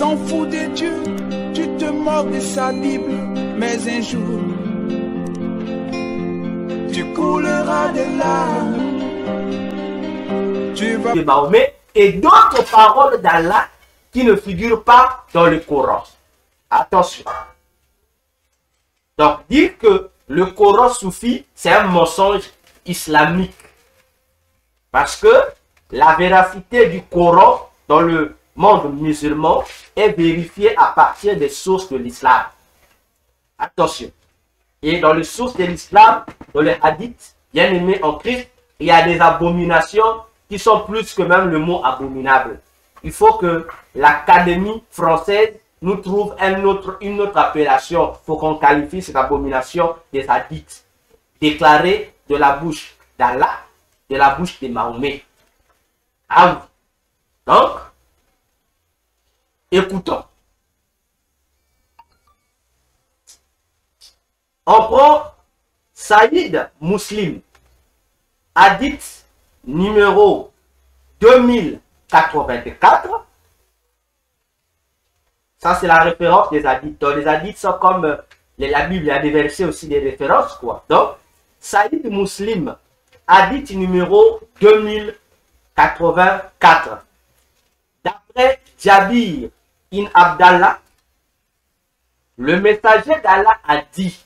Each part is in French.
t'en fous de Dieu, tu te moques de sa Bible, mais un jour, tu couleras de larmes. Tu vas... de Mahomet et d'autres paroles d'Allah qui ne figurent pas dans le Coran. Attention. Donc, dire que le Coran soufi, c'est un mensonge islamique. Parce que la véracité du Coran dans le monde musulman est vérifiée à partir des sources de l'islam. Attention. Et dans les sources de l'islam, dans les hadiths, bien aimés en Christ, il y a des abominations qui sont plus que même le mot abominable. Il faut que l'Académie française nous trouve une autre appellation pour qu'on qualifie cette abomination des hadiths déclarés de la bouche d'Allah, de la bouche de Mahomet. Ah oui. Donc, écoutons. On prend Saïd Muslim, hadith numéro 2084. Ça, c'est la référence des hadiths. Donc, les hadiths sont comme la Bible, il y a des versets aussi, des références, quoi. Donc, Saïd Muslim, hadith numéro 2084. D'après Jabir ibn Abdallah, le messager d'Allah a dit: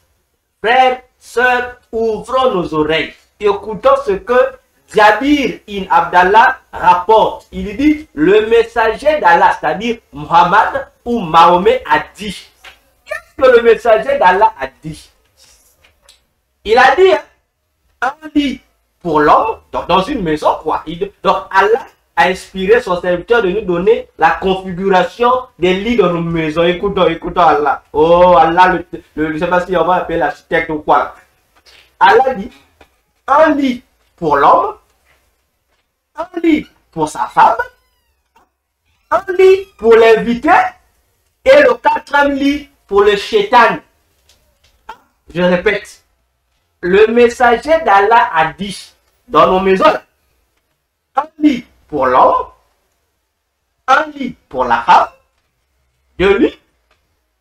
frères, sœurs, ouvrons nos oreilles. Écoutons ce que Jabir ibn Abdallah rapporte. Il dit: le messager d'Allah, c'est-à-dire Muhammad ou Mahomet, a dit. Qu'est-ce que le messager d'Allah a dit? Il a dit un lit pour l'homme, donc dans une maison, quoi. Donc Allah a inspiré son serviteur de nous donner la configuration des lits dans nos maisons. Écoutons Allah. Oh, Allah, je ne sais pas si on va appeler l'architecte ou quoi. Allah dit un lit pour l'homme, un lit pour sa femme, un lit pour l'invité et le quatrième lit pour le shaitan. Je répète, le messager d'Allah a dit dans nos maisons, un lit pour l'homme, un lit pour la femme, 2 lits,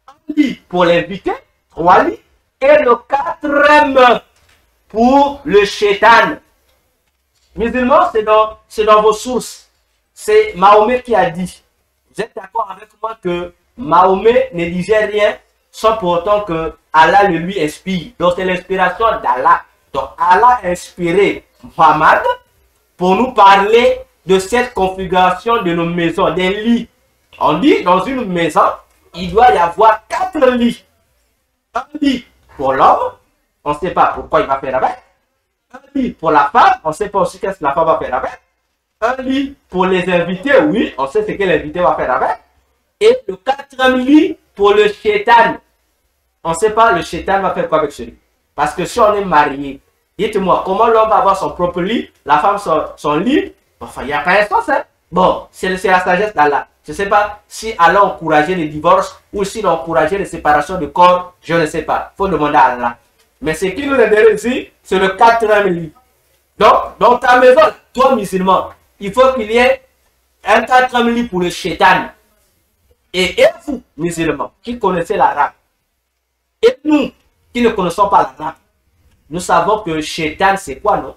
un lit pour l'invité, 3 lits, et le quatrième pour le shaitan. Musulmans, c'est dans vos sources. C'est Mahomet qui a dit. Vous êtes d'accord avec moi que Mahomet ne disait rien sans pour autant que Allah le lui inspire. Donc c'est l'inspiration d'Allah. Donc Allah a inspiré Muhammad pour nous parler de cette configuration de nos maisons, des lits. On dit dans une maison, il doit y avoir 4 lits. Un lit pour l'homme, on ne sait pas pourquoi il va faire avec. Un lit pour la femme, on ne sait pas aussi qu'est-ce que la femme va faire avec. Un lit pour les invités, oui, on sait ce que l'invité va faire avec. Et le 4e lit pour le shaitan. On ne sait pas le shaitan va faire quoi avec ce lit. Parce que si on est marié, dites-moi, comment l'homme va avoir son propre lit, la femme son lit? Enfin, il n'y a pas d'instance, hein. Bon, c'est la sagesse d'Allah. Je ne sais pas si Allah encourageait les divorces ou s'il encourageait les séparations de corps, je ne sais pas. Il faut demander à Allah. Mais ce qui nous intéresse ici, c'est le 4e lit. Donc, dans ta maison, toi musulman, il faut qu'il y ait un 4e lit pour le shaitan. Et vous, musulmans, qui connaissez l'arabe, et nous, qui ne connaissons pas l'arabe, nous savons que shaitan, c'est quoi, non?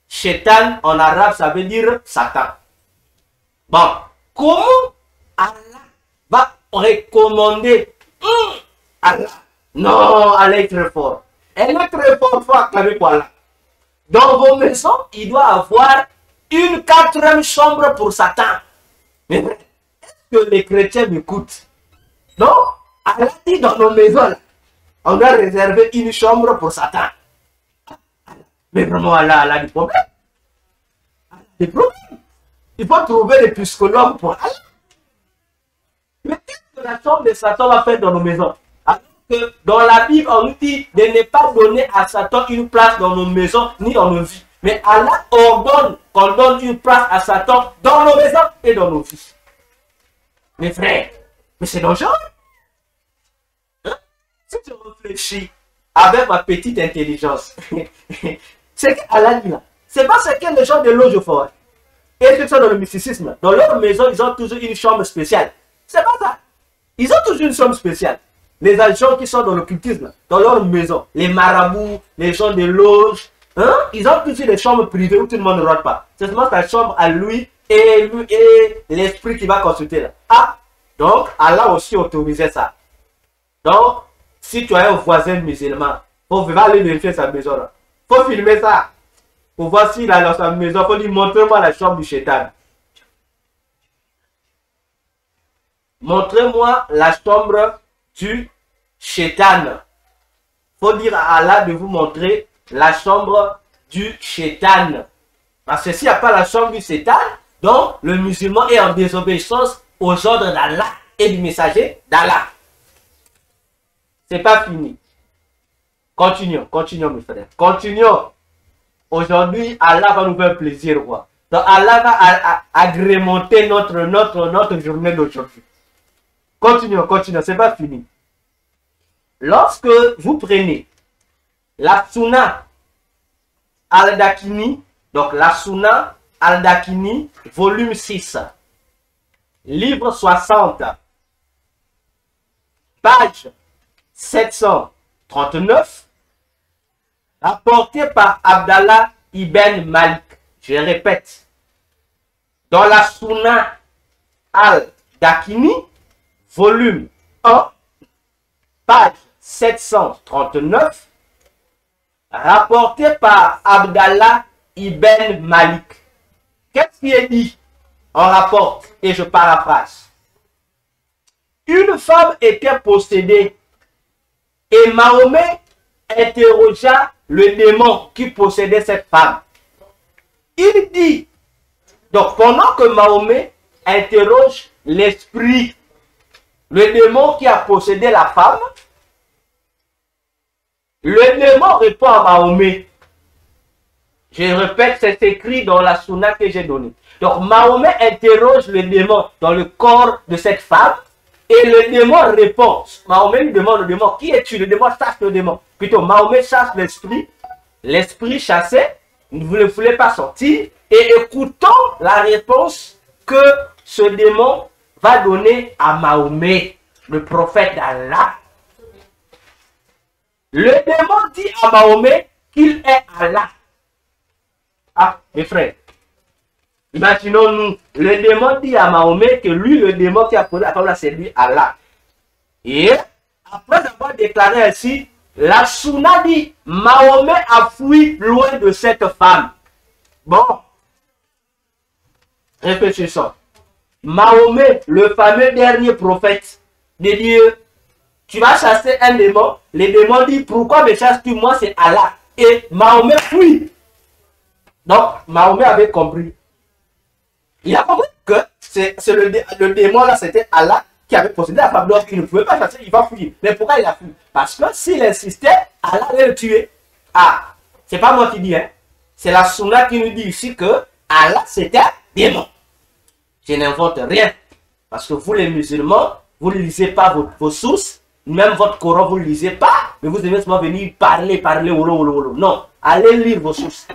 Shaitan, en arabe, ça veut dire Satan. Bon, comment Allah va recommander Allah? Non, Allah est très fort. Elle est très fort, il faut acclamer pour Allah. Dans vos maisons, il doit avoir une 4e chambre pour Satan. Mais est-ce que les chrétiens m'écoutent? Non, Allah dit dans nos maisons, on doit réserver une chambre pour Satan. Mais vraiment, Allah a des problèmes. Des problèmes. Il faut trouver des psychologues pour Allah. Mais qu'est-ce que la chambre de Satan va faire dans nos maisons? Alors que dans la Bible, on nous dit de ne pas donner à Satan une place dans nos maisons ni dans nos vies. Mais Allah ordonne qu'on donne une place à Satan dans nos maisons et dans nos vies. Mes frères, mais c'est dangereux. Hein? Si je réfléchis avec ma petite intelligence, c'est qu'Allah dit là, c'est pas ce que les gens de l'eau font. Et ceux qui sont dans le mysticisme, dans leur maison, ils ont toujours une chambre spéciale. C'est pas ça. Ils ont toujours une chambre spéciale. Les agents qui sont dans l'occultisme, dans leur maison, les marabouts, les gens de loges, hein, ils ont toujours des chambres privées où tout le monde ne rentre pas. C'est seulement sa chambre à lui et l'esprit qui va consulter là. Ah, donc Allah aussi autorisait ça. Donc, si tu as un voisin musulman, il faut aller vérifier sa maison là. Il faut filmer ça. Pour voir s'il a dans sa maison, il faut lui montrer moi la chambre du shaitan. Montrez-moi la chambre du shaitan. Faut dire à Allah de vous montrer la chambre du shaitan. Parce que s'il n'y a pas la chambre du shaitan, donc le musulman est en désobéissance aux ordres d'Allah et du messager d'Allah. C'est pas fini. Continuons, continuons mes frères. Continuons. Aujourd'hui, Allah va nous faire plaisir. Quoi. Donc Allah va agrémenter notre journée d'aujourd'hui. Continuons, continuons, c'est pas fini. Lorsque vous prenez la Sunna Al-Dakini, donc la Sunna Al-Dakini, volume 6, livre 60, page 739, rapporté par Abdallah ibn Malik. Je répète, dans la Sunna Al-Dakini, volume 1, page 739, rapporté par Abdallah ibn Malik. Qu'est-ce qui est dit? On rapporte, et je paraphrase. Une femme était possédée, et Mahomet interrogea le démon qui possédait cette femme. Il dit, donc pendant que Mahomet interroge l'esprit, le démon qui a possédé la femme, le démon répond à Mahomet. Je répète, c'est écrit dans la sunna que j'ai donnée. Donc Mahomet interroge le démon dans le corps de cette femme et le démon répond. Mahomet lui demande au démon, qui es-tu? Le démon chasse le démon. Plutôt, Mahomet chasse l'esprit. L'esprit chassé ne voulait pas sortir. Et écoutons la réponse que ce démon va donner à Mahomet, le prophète d'Allah. Le démon dit à Mahomet qu'il est Allah. Ah, mes frères, imaginons-nous, le démon dit à Mahomet que lui, le démon qui a posé la parole, c'est lui Allah. Et après avoir déclaré ainsi, la sunna dit, Mahomet a fui loin de cette femme. Bon, réfléchissons. Mahomet, le fameux dernier prophète de Dieu, tu vas chasser un démon. Le démon dit, pourquoi me chasses-tu? Moi, c'est Allah. Et Mahomet fuit. Donc, Mahomet avait compris. Il a compris que c'est le démon là, c'était Allah qui avait possédé la femme. Donc, il ne pouvait pas chasser, il va fuir. Mais pourquoi il a fui? Parce que s'il insistait, Allah allait le tuer. Ah, c'est pas moi qui dis, hein. C'est la sunna qui nous dit ici que Allah, c'était un démon. Je n'invente rien. Parce que vous, les musulmans, vous ne lisez pas vos sources. Même votre Coran, vous ne lisez pas. Mais vous devez seulement venir parler, non, allez lire vos sources.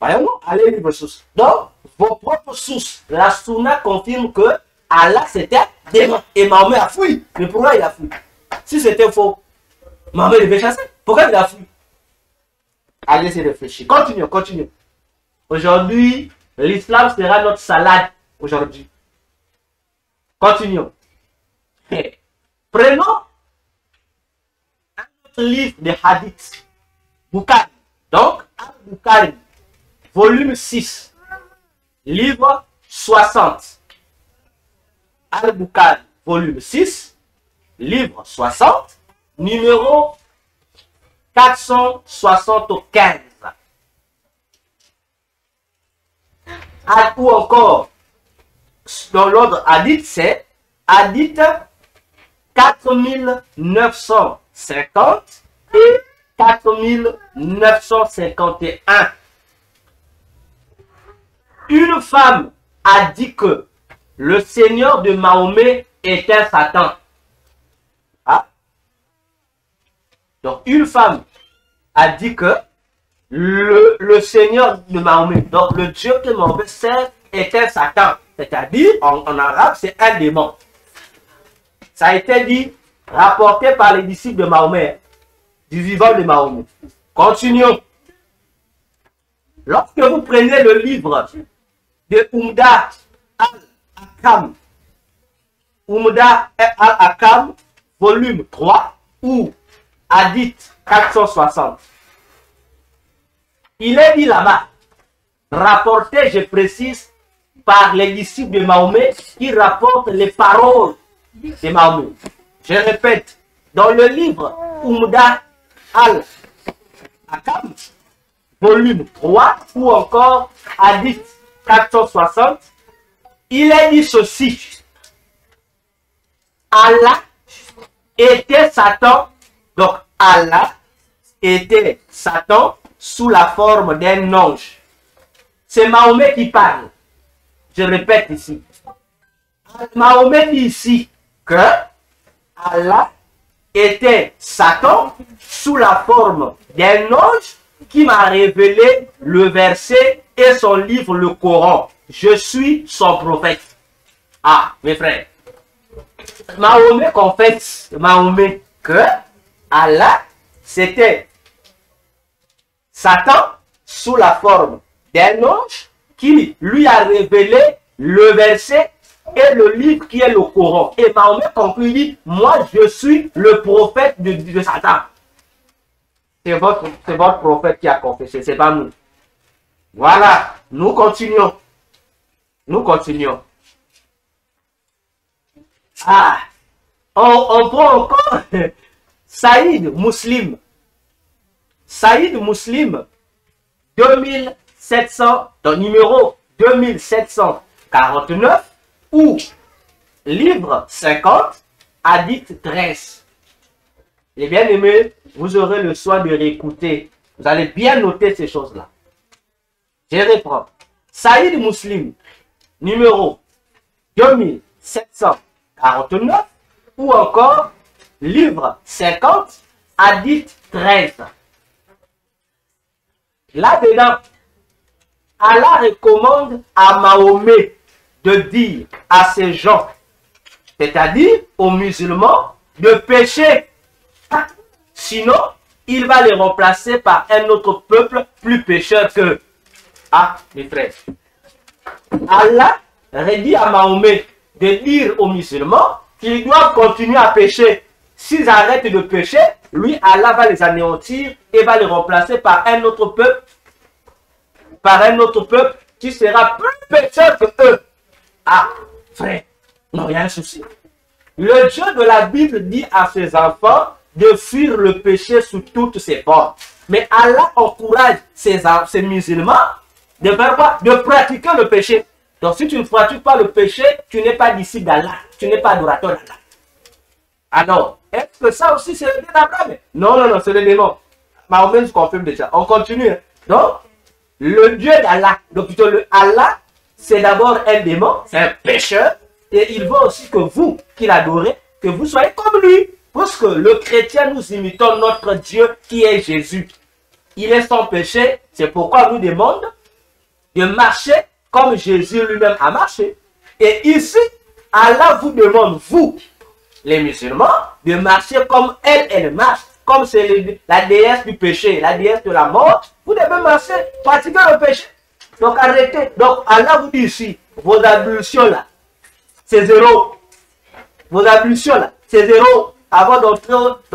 Voyons-nous, allez lire vos sources. Donc, vos propres sources. La sunna confirme que Allah, c'était démon. Et Mahomet a fui. Mais pourquoi il a fui? Si c'était faux, Mahomet devait chasser. Pourquoi il a fui? Allez y réfléchir. Continuons, continuons. Aujourd'hui, l'islam sera notre salade. Aujourd'hui. Continuons. Prenons un autre livre de hadith. Bukhari. Donc, Bukhari, volume 6, livre 60. Al-Bukhari, volume 6, livre 60, numéro 475. Ou encore, dans l'ordre hadith, c'est hadith 4950 et 4951. Une femme a dit que le Seigneur de Mahomet était Satan. Ah. Donc, une femme a dit que le Seigneur de Mahomet, donc le Dieu que Mahomet sert, était Satan. C'est-à-dire, en arabe, c'est un démon. Ça a été dit, rapporté par les disciples de Mahomet, du vivant de Mahomet. Continuons. Lorsque vous prenez le livre de Umda al-Hakam, Umda al-Hakam, volume 3, ou Hadith 460, il est dit là-bas, rapporté, je précise, par les disciples de Mahomet qui rapportent les paroles de Mahomet. Je répète, dans le livre Umda al-Hakam, volume 3, ou encore Hadith 460, il est dit ceci. Allah était Satan, donc Allah était Satan sous la forme d'un ange. C'est Mahomet qui parle. Je répète ici. Mahomet dit ici que Allah était Satan sous la forme d'un ange qui m'a révélé le verset et son livre, le Coran. Je suis son prophète. Ah, mes frères. Mahomet confesse, Mahomet, que Allah, c'était Satan sous la forme d'un ange qui lui a révélé le verset et le livre qui est le Coran. Et Mahomet conclut, dit, moi je suis le prophète de Satan. C'est votre prophète qui a confessé, c'est pas nous. Voilà, nous continuons. Nous continuons. Ah, on prend encore Saïd Muslim. Saïd Muslim, 2700, dans numéro 2749, ou livre 50, Hadith 13. Les bien-aimés, vous aurez le soin de réécouter. Vous allez bien noter ces choses-là. Je reprends. Saïd Muslim, numéro 2749, ou encore livre 50, Hadith 13. Là-dedans, Allah recommande à Mahomet de dire à ces gens, c'est-à-dire aux musulmans, de pécher. Sinon, il va les remplacer par un autre peuple plus pécheur que... Ah, mes frères. Allah redit à Mahomet de dire aux musulmans qu'ils doivent continuer à pécher. S'ils arrêtent de pécher, lui, Allah va les anéantir et va les remplacer par un autre peuple. Par un autre peuple qui sera plus pécheur que eux. Ah, frère, non, il y a un souci. Le Dieu de la Bible dit à ses enfants de fuir le péché sous toutes ses formes. Mais Allah encourage ses musulmans de faire quoi? De pratiquer le péché. Donc si tu ne pratiques pas le péché, tu n'es pas disciple d'Allah. Tu n'es pas adorateur d'Allah. Alors, est-ce que ça aussi c'est le Dieu d'Abraham? Non, non, non, c'est le démon. Mahomet se confirme déjà. On continue. Donc, le Dieu d'Allah, donc plutôt le Allah, c'est d'abord un démon, c'est un pécheur. Et il veut aussi que vous, qui l'adorez, que vous soyez comme lui. Parce que le chrétien, nous imitons notre Dieu qui est Jésus. Il est sans péché, c'est pourquoi il nous demande de marcher comme Jésus lui-même a marché. Et ici, Allah vous demande, vous, les musulmans, de marcher comme elle marche. Comme c'est la déesse du péché, la déesse de la mort, vous devez marcher, pratiquer le péché. Donc arrêtez. Donc Allah vous dit ici, vos ablutions là, c'est zéro. Vos ablutions là, c'est zéro. Avant d'entrer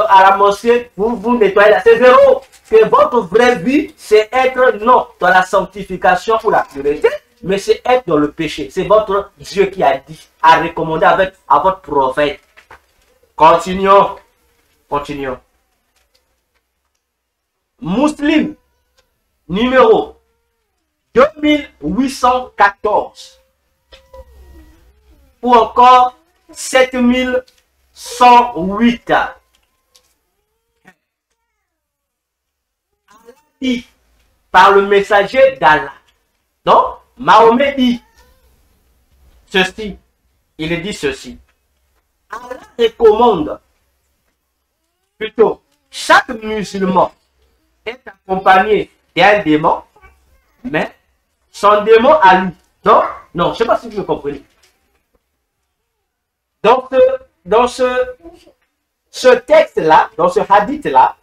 à la mosquée, vous nettoyez là, c'est zéro. Que votre vraie vie, c'est être non dans la sanctification ou la pureté, mais c'est être dans le péché. C'est votre Dieu qui a dit, a recommandé à votre prophète. Continuons. Continuons. Muslim, numéro 2814, ou encore 7108. Dit par le messager d'Allah. Donc, Mahomet dit ceci. Il dit ceci. Allah recommande plutôt chaque musulman est accompagné d'un démon, mais son démon à lui. Non, non, je ne sais pas si vous me comprenez. Donc, ce texte-là, dans ce hadith-là,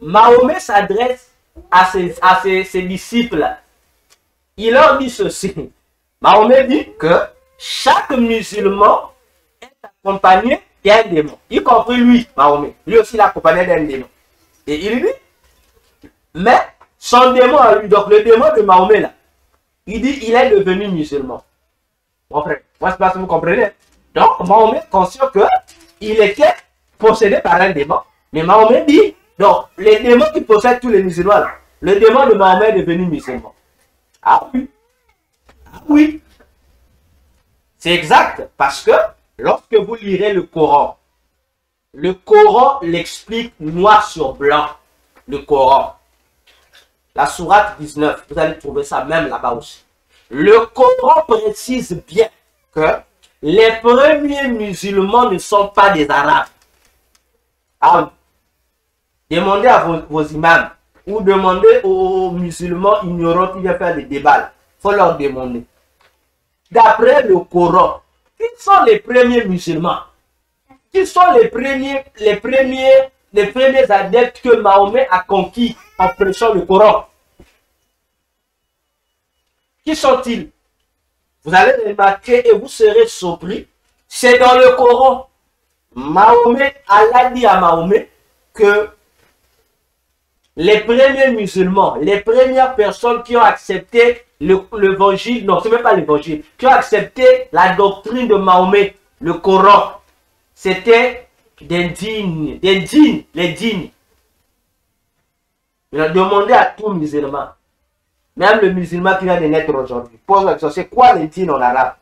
Mahomet s'adresse à ses disciples. Il leur dit ceci. Mahomet dit que chaque musulman est accompagné d'un démon, y compris lui, Mahomet. Lui aussi, il est accompagné d'un démon. Et il dit, mais son démon à lui, donc le démon de Mahomet là, il dit, il est devenu musulman. Mon frère, moi, je sais pas si vous comprenez. Donc, Mahomet est conscient qu'il était possédé par un démon. Mais Mahomet dit, donc, les démons qui possèdent tous les musulmans, là, le démon de Mahomet est devenu musulman. Ah oui. Ah oui. C'est exact. Parce que lorsque vous lirez le Coran l'explique noir sur blanc. Le Coran. La sourate 19, vous allez trouver ça même là-bas aussi. Le Coran précise bien que les premiers musulmans ne sont pas des Arabes. Ah, demandez à vos imams ou demandez aux musulmans ignorants qui viennent faire des débats. Il faut leur demander. D'après le Coran, qui sont les premiers musulmans? Qui sont les premiers adeptes que Mahomet a conquis en prêchant le Coran? Qui sont-ils? Vous allez remarquer et vous serez surpris. C'est dans le Coran. Mahomet, Allah dit à Mahomet que les premiers musulmans, les premières personnes qui ont accepté l'évangile, non, ce n'est même pas l'évangile, qui ont accepté la doctrine de Mahomet, le Coran, c'était des djinns, les djinns. Il a demandé à tout musulman, même le musulman qui vient de naître aujourd'hui, pose la question, c'est quoi les djinns en arabe?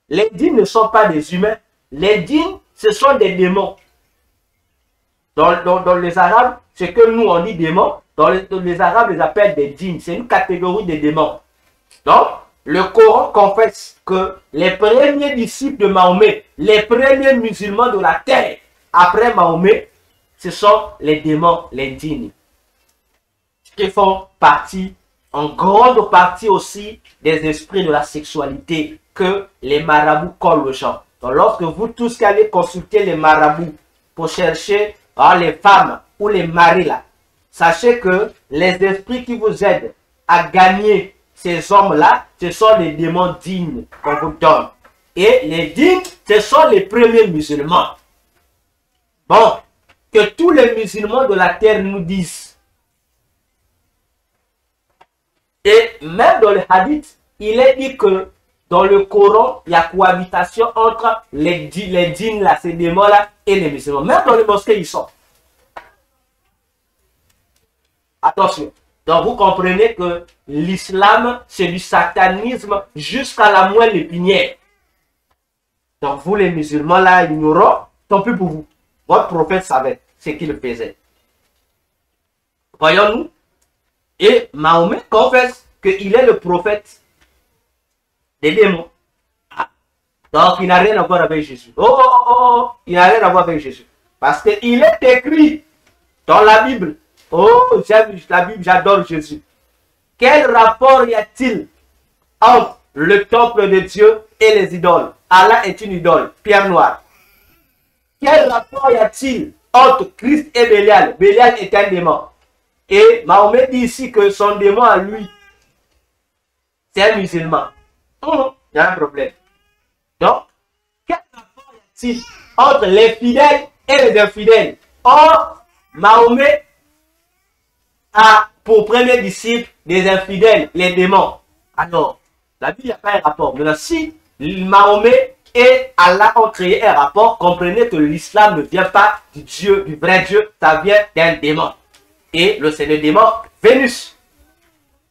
Les djinns ne sont pas des humains, les djinns, ce sont des démons. Dans les Arabes, c'est que nous on dit démons, dans les Arabes les appellent des djinns, c'est une catégorie de démons. Donc, le Coran confesse que les premiers disciples de Mahomet, les premiers musulmans de la terre, après Mahomet, ce sont les démons, les djinns, qui font partie, en grande partie aussi, des esprits de la sexualité que les marabouts collent aux gens. Donc, lorsque vous tous allez consulter les marabouts pour chercher les femmes ou les maris là, sachez que les esprits qui vous aident à gagner ces hommes-là, ce sont les démons dignes qu'on vous donne. Et les dignes, ce sont les premiers musulmans. Bon, que tous les musulmans de la terre nous disent. Et même dans le hadith, il est dit que dans le Coran, il y a cohabitation entre les djinns, là, ces démons-là, et les musulmans. Même dans les mosquées, ils sont. Attention. Donc, vous comprenez que l'islam, c'est du satanisme jusqu'à la moelle épinière. Donc, vous, les musulmans, là, ignorants, tant pis pour vous. Votre prophète savait ce qu'il faisait. Voyons-nous. Et Mahomet confesse qu'il est le prophète des démons. Ah. Donc, il n'a rien à voir avec Jésus. Il n'a rien à voir avec Jésus. Parce qu'il est écrit dans la Bible. Oh, j'aime la Bible, j'adore Jésus. Quel rapport y a-t-il entre le temple de Dieu et les idoles? Allah est une idole, pierre noire. Quel rapport y a-t-il entre Christ et Bélial? Bélial est un démon. Et Mahomet dit ici que son démon à lui, c'est un musulman. Il y a un problème. Donc, quel rapport y a-t-il entre les fidèles et les infidèles? Or, Mahomet a pour premier disciple des infidèles, les démons. Alors, la Bible n'a pas un rapport. Mais si Mahomet et Allah ont créé un rapport, comprenez que l'islam ne vient pas du Dieu, du vrai Dieu, ça vient d'un démon. Et c'est le démon Vénus.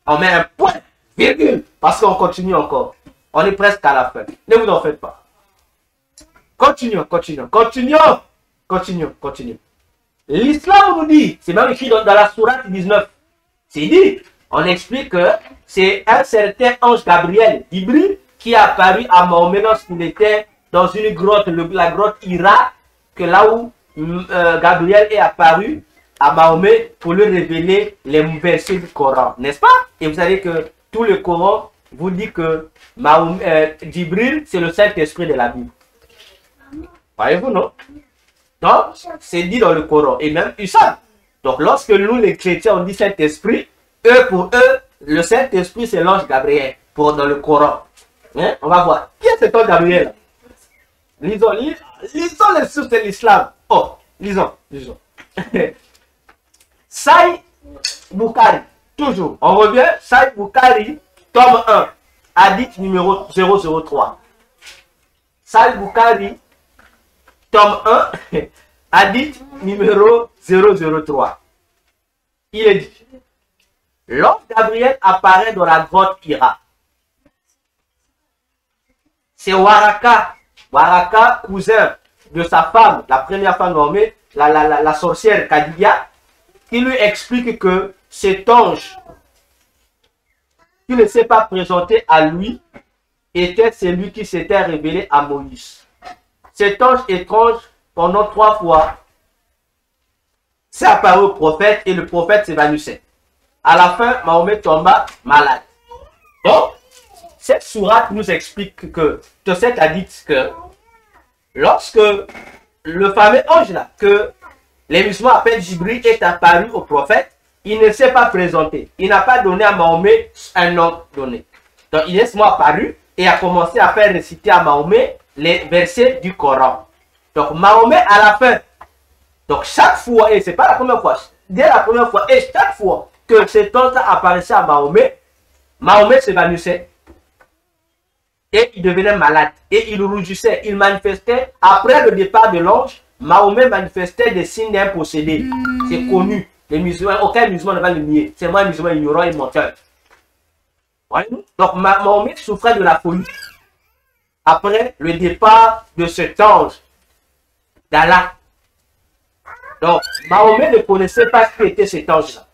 On met un point, virgule, parce qu'on continue encore. On est presque à la fin. Ne vous en faites pas. Continuons. L'islam nous dit, c'est même écrit dans la sourate 19, c'est dit, on explique que c'est un certain ange Gabriel, Jibril, qui est apparu à Mahomet lorsqu'il était dans une grotte, la grotte Hira, que là où Gabriel est apparu à Mahomet pour lui révéler les versets du Coran, n'est-ce pas? Et vous savez que tout le Coran vous dit que Jibril, c'est le Saint-Esprit de la Bible. Voyez-vous, non? Donc, c'est dit dans le Coran. Et même ils savent. Donc, lorsque nous, les chrétiens, on dit Saint-Esprit, pour eux, le Saint-Esprit, c'est l'ange Gabriel, dans le Coran. Hein? On va voir. Qui est cet ange Gabriel? Lisons les sources de l'islam. Oh, lisons. Saïd Bukhari, toujours. On revient, Saïd Bukhari, tome 1, hadith numéro 003. Saïd Bukhari, tome 1, hadith numéro 003. Il est dit, l'ange Gabriel apparaît dans la grotte Hira. C'est Waraka, cousin de sa femme, la première femme nommée, la sorcière Kadidia, qui lui explique que cet ange qui ne s'est pas présenté à lui était celui qui s'était révélé à Moïse. Cet ange étrange, pendant 3 fois, s'est apparu au prophète et le prophète s'évanouissait. À la fin, Mahomet tomba malade. Donc, cette sourate nous explique que, de cette hadith, que lorsque le fameux ange là, que les musulmans appellent Jibril, est apparu au prophète, il ne s'est pas présenté. Il n'a pas donné à Mahomet un nom donné. Donc, il est seulement apparu et a commencé à faire réciter à Mahomet les versets du Coran. Donc, Mahomet à la fin. Donc, chaque fois, et c'est pas la première fois, dès la première fois, et chaque fois que cet ange apparaissait à Mahomet, Mahomet s'évanouissait. Et il devenait malade. Et il rougissait. Il manifestait, après le départ de l'ange, Mahomet manifestait des signes d'un possédé. C'est connu. Les musulmans, aucun musulman ne va le nier. C'est moi un musulman ignorant et menteur. Voyez-vous? Donc Mahomet souffrait de la folie. Après le départ de cet ange d'Allah. Donc Mahomet ne connaissait pas qui était cet ange-là.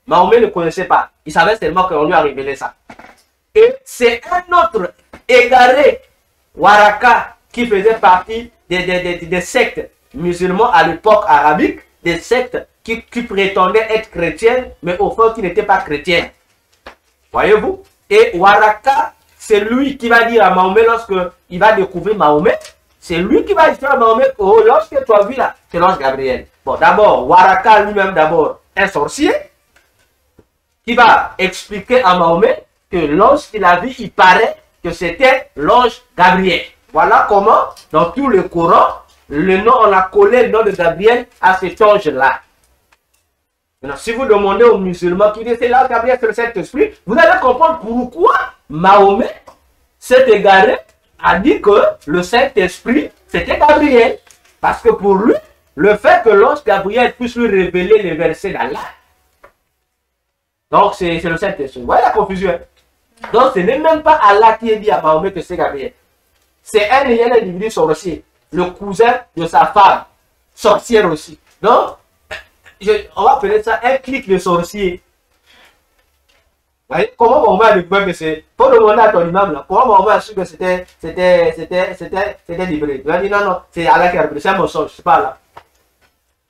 Mahomet ne connaissait pas. Il savait seulement qu'on lui a révélé ça. Et c'est un autre égaré, Waraka, qui faisait partie des sectes musulmans à l'époque arabique, des sectes qui prétendaient être chrétiennes, mais au fond qui n'étaient pas chrétiennes. Voyez-vous? Et Waraka, c'est lui qui va dire à Mahomet, lorsqu'il va découvrir Mahomet, c'est lui qui va dire à Mahomet, oh, lorsque tu as vu là, c'est l'ange Gabriel. Bon, d'abord, Waraka lui-même, d'abord, un sorcier, qui va expliquer à Mahomet que l'ange qu'il a vu, il paraît que c'était l'ange Gabriel. Voilà comment, dans tout le Coran, le nom, on a collé le nom de Gabriel à cet ange-là. Maintenant, si vous demandez aux musulmans qui disent c'est l'ange Gabriel, c'est le Saint-Esprit, vous allez comprendre pourquoi Mahomet s'est égaré, a dit que le Saint-Esprit, c'était Gabriel. Parce que pour lui, le fait que l'ange Gabriel puisse lui révéler les versets d'Allah, donc c'est le Saint-Esprit. Vous voyez la confusion, hein? Donc ce n'est même pas Allah qui a dit à Mahomet que c'est Gabriel. C'est un individu sorcier, le cousin de sa femme, sorcière aussi. Donc, on va appeler ça un clic de sorcier. Vous voyez, comment Mahomet a découvert que c'est... Pour demander à ton imam, là, comment Mahomet a su que c'était livré? Il a dit non, c'est Allah qui a révélé, c'est un mensonge, c'est pas Allah.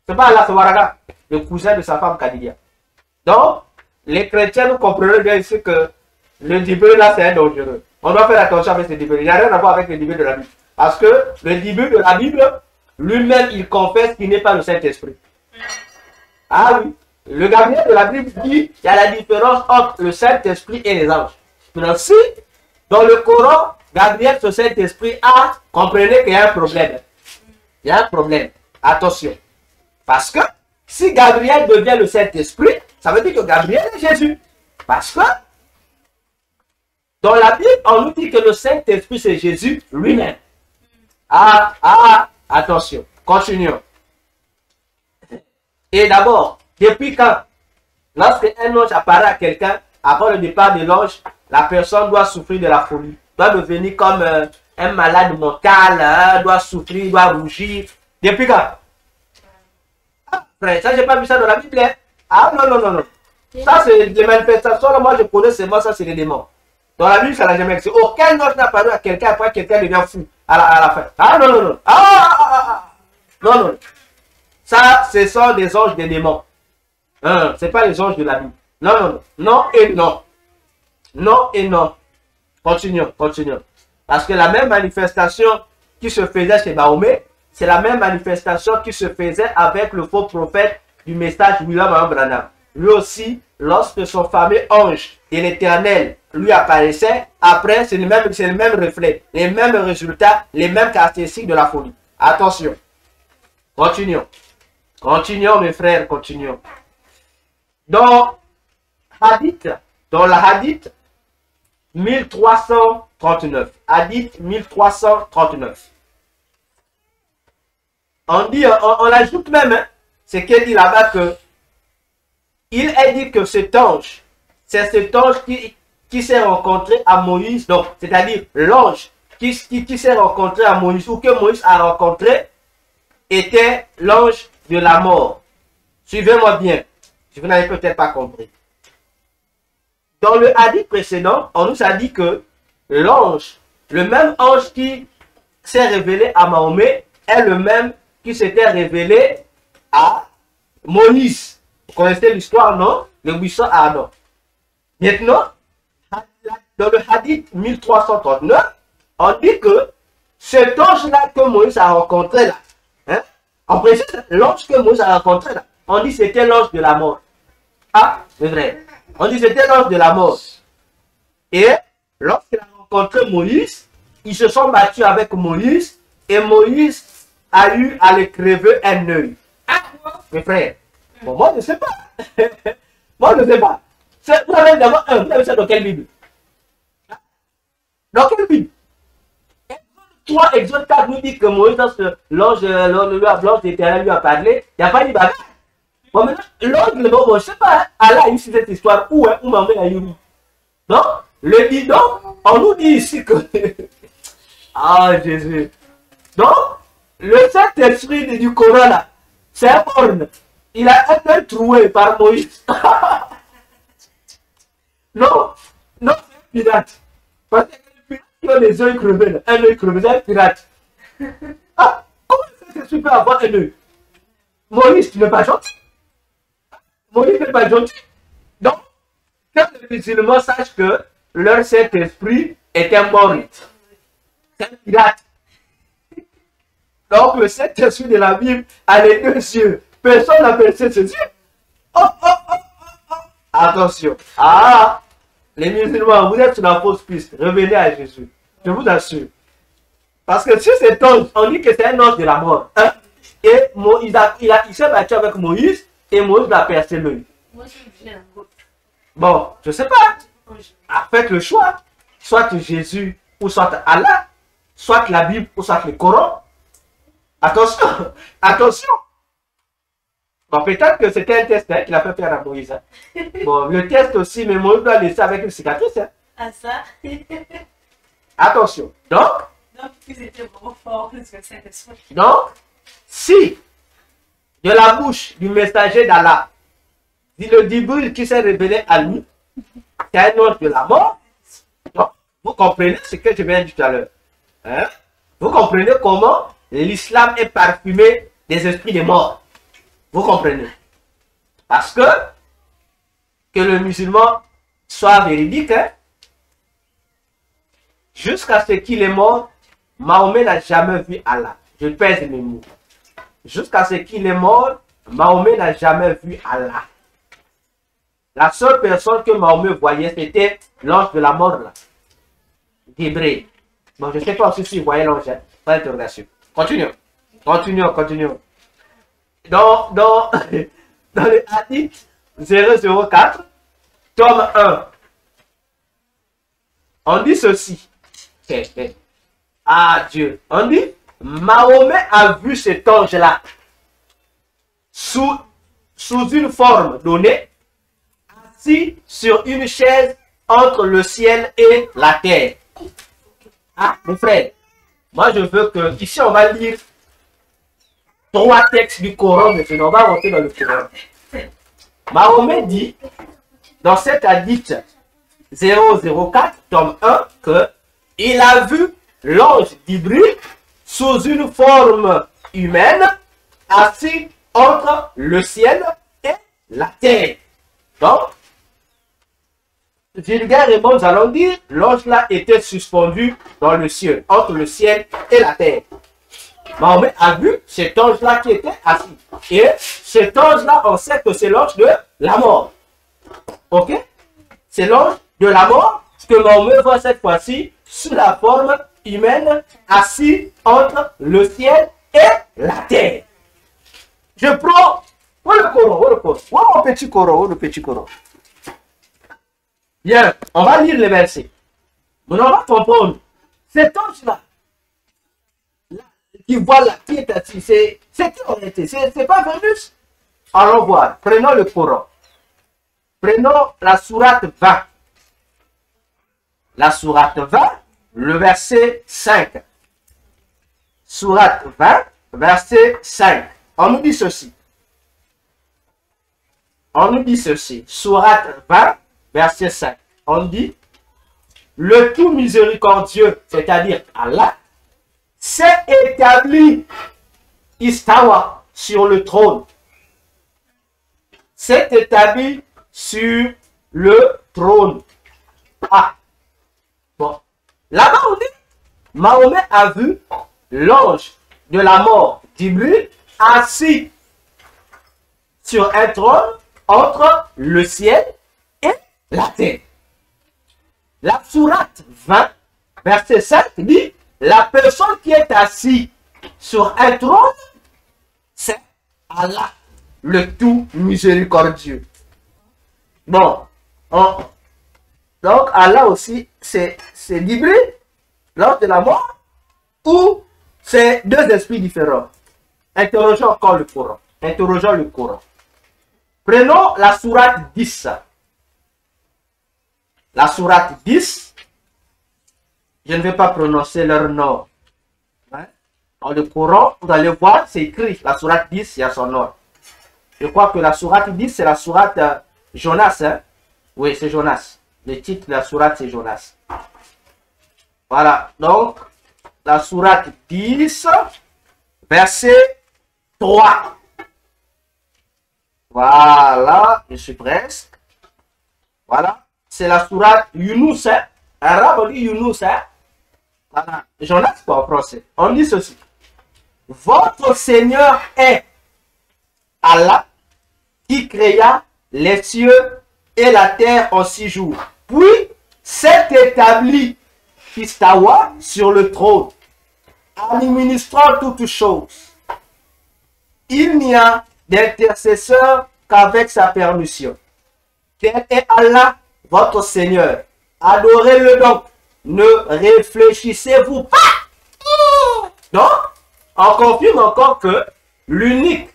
C'est pas Allah, c'est Waraka, le cousin de sa femme Khadija. Donc, les chrétiens nous comprennent bien ici que le Djibril là, c'est un dangereux. On doit faire attention avec ce Djibril. Il n'y a rien à voir avec le Djibril de la Bible. Parce que le Djibril de la Bible, lui-même, il confesse qu'il n'est pas le Saint-Esprit. Ah oui. Le Gabriel de la Bible dit qu'il y a la différence entre le Saint-Esprit et les anges. Maintenant, si, dans le Coran, Gabriel, ce Saint-Esprit a, comprenez qu'il y a un problème. Il y a un problème. Attention. Parce que, si Gabriel devient le Saint-Esprit, ça veut dire que Gabriel est Jésus. Parce que, dans la Bible, on nous dit que le Saint-Esprit, c'est Jésus lui-même. Attention. Continuons. Et d'abord, depuis quand, lorsque un ange apparaît à quelqu'un, après le départ de l'ange, la personne doit souffrir de la folie. Doit devenir comme un malade mental, doit souffrir, doit rougir. Depuis quand? Frère, ça, j'ai pas vu ça dans la Bible. Hein? Ah non. Ça, c'est des manifestations. Là, moi, je connais seulement ça, c'est les démons. Dans la Bible, ça n'a jamais existé. Aucun ange n'a apparu à quelqu'un après quelqu'un devient fou à la fin. Ah non. Non. Ça, ce sont des anges des démons. Ce n'est pas les anges de la Bible. Non. Non et non. Non et non. Continuons. Parce que la même manifestation qui se faisait chez Mahomet, c'est la même manifestation qui se faisait avec le faux prophète du message William Branham. Lui aussi, lorsque son fameux ange de l'Éternel lui apparaissait, après, c'est le même reflet, les mêmes résultats, les mêmes caractéristiques de la folie. Attention. Continuons. Continuons, mes frères, continuons. Dans la Hadith 1339. Hadith 1339. On ajoute même, hein, c'est qu'il dit là-bas que il est dit que cet ange, c'est cet ange qui s'est rencontré à Moïse, donc c'est-à-dire l'ange qui s'est rencontré à Moïse ou que Moïse a rencontré était l'ange de la mort. Suivez-moi bien, si vous n'avez peut-être pas compris. Dans le hadith précédent, on nous a dit que l'ange, le même ange qui s'est révélé à Mahomet, est le même qui s'était révélé à Moïse. Vous connaissez l'histoire, non? Le buisson ardent. Maintenant, dans le hadith 1339, on dit que cet ange-là que Moïse a rencontré là, hein, en précise, l'ange que Moïse a rencontré là, on dit que c'était l'ange de la mort. Ah, c'est vrai. On dit que c'était l'ange de la mort. Et lorsqu'il a rencontré Moïse, ils se sont battus avec Moïse et Moïse a eu à le crever un œil. Ah, mes frères. Bon, moi, je ne sais pas. Moi, je ne sais pas. Vous avez d'abord vous avez ça dans quelle Bible? Dans quelle Bible? 3 Exode 4 nous dit que Moïse, l'ange de l'Éternel lui a parlé, il n'y a pas dit bagarre. Bon, maintenant, l'ange, bon, je ne sais pas, hein, Allah a eu cette histoire, où Mahomet a eu. Non? Le dit donc, on nous dit ici que. Ah, Jésus. Donc, le Saint-Esprit du Coran là, c'est un borne. Il a été troué par Moïse. Non, non, c'est un pirate. Parce que les pirates qui ont les yeux crevés, là, un œil crevé, c'est un pirate. Ah, comment Saint-Esprit peut avoir un œil? Moïse, tu n'es pas gentil. Moïse n'est pas gentil. Donc, que les musulmans sachent que leur Saint-Esprit est un borne. C'est un pirate. Donc, le Saint-Esprit de la Bible a les 2 yeux. Personne n'a percé ses yeux. Oh, oh, oh, oh, oh. Attention. Ah, les musulmans, vous êtes sur la fausse piste. Revenez à Jésus. Je vous assure. Parce que si cet ange, on dit que c'est un ange de la mort. Hein? Et il s'est battu avec Moïse et Moïse l'a percé l'œil. Bon, je ne sais pas. Faites le choix. Soit Jésus ou soit Allah. Soit la Bible ou soit le Coran. Attention. Attention. Bon, peut-être que c'était un test hein, qu'il a fait faire à Moïse. Hein. Bon, le test aussi, mais Moïse doit laisser avec une cicatrice. Hein. Ah ça. Attention. Donc, ils étaient vraiment forts, donc, si de la bouche du messager d'Allah, dit le Djibril qui s'est révélé à lui, c'est un ange de la mort, donc, vous comprenez ce que je viens de dire tout à l'heure. Hein? Vous comprenez comment l'islam est parfumé des esprits des morts. Vous comprenez? Parce que le musulman soit véridique, hein, jusqu'à ce qu'il est mort, Mahomet n'a jamais vu Allah. Je pèse mes mots. Jusqu'à ce qu'il est mort, Mahomet n'a jamais vu Allah. La seule personne que Mahomet voyait, c'était l'ange de la mort, là. Gabriel. Bon, je ne sais pas si vous voyez l'ange, hein. Pas d'interrogation. Continuons. Continuons, continuons. Dans le hadith 004, tome 1, on dit ceci. Ah Dieu. On dit, Mahomet a vu cet ange-là sous une forme donnée, assis sur une chaise entre le ciel et la terre. Ah, mes frères, moi je veux que, ici on va lire 3 textes du Coran, mais on va rentrer dans le Coran. Mahomet dit, dans cet hadith 004, tome 1, que il a vu l'ange d'Ibril sous une forme humaine, assis entre le ciel et la terre. Donc, vulgairement, nous allons dire, l'ange là était suspendu dans le ciel, entre le ciel et la terre. Mahomet a vu cet ange-là qui était assis. Et cet ange-là, on sait que c'est l'ange de la mort. Ok? C'est l'ange de la mort que Mahomet voit cette fois-ci sous la forme humaine, assis entre le ciel et la terre. Je prends... Où est le Coran? Où est le Coran? Où est mon petit Coran? Où est le petit Coran? Bien, on va lire les versets. On va comprendre. Cet ange-là, qui voit là, qui est assis, c'est qui en réalité? C'est pas Vénus? Allons voir. Prenons le Coran. Prenons la sourate 20. La sourate 20, le verset 5. Sourate 20, verset 5. On nous dit ceci. On nous dit ceci. Sourate 20, verset 5. On dit, le tout miséricordieux, c'est-à-dire Allah, s'est établi, istawa, sur le trône. S'est établi sur le trône. Ah. Bon. Là-bas, on dit, Mahomet a vu l'ange de la mort, Jibril, assis sur un trône entre le ciel et la terre. La sourate 20, verset 7 dit, la personne qui est assise sur un trône, c'est Allah, le tout miséricordieux. Bon, donc Allah aussi, c'est Jibril, l'ange de la mort, ou c'est deux esprits différents? Interrogeons encore le Coran. Interrogeons le Coran. Prenons la sourate 10. La sourate 10, je ne vais pas prononcer leur nom. Hein? Dans le Coran, vous allez voir, c'est écrit, la sourate 10, il y a son nom. Je crois que la sourate 10, c'est la sourate Jonas. Hein? Oui, c'est Jonas. Le titre de la sourate, c'est Jonas. Voilà, donc, la sourate 10, verset 3. Voilà, je suis presque. Voilà. C'est la sourate Yunus. Hein? Arabe, on dit Yunus. Hein? Voilà. Jonas, pas en français. On dit ceci. Votre Seigneur est Allah qui créa les cieux et la terre en 6 jours. Puis s'est établi Istawa sur le trône, administrant toutes choses. Il n'y a d'intercesseur qu'avec sa permission. Tel est Allah, votre Seigneur. Adorez-le donc. Ne réfléchissez-vous pas. Donc, on confirme encore que l'unique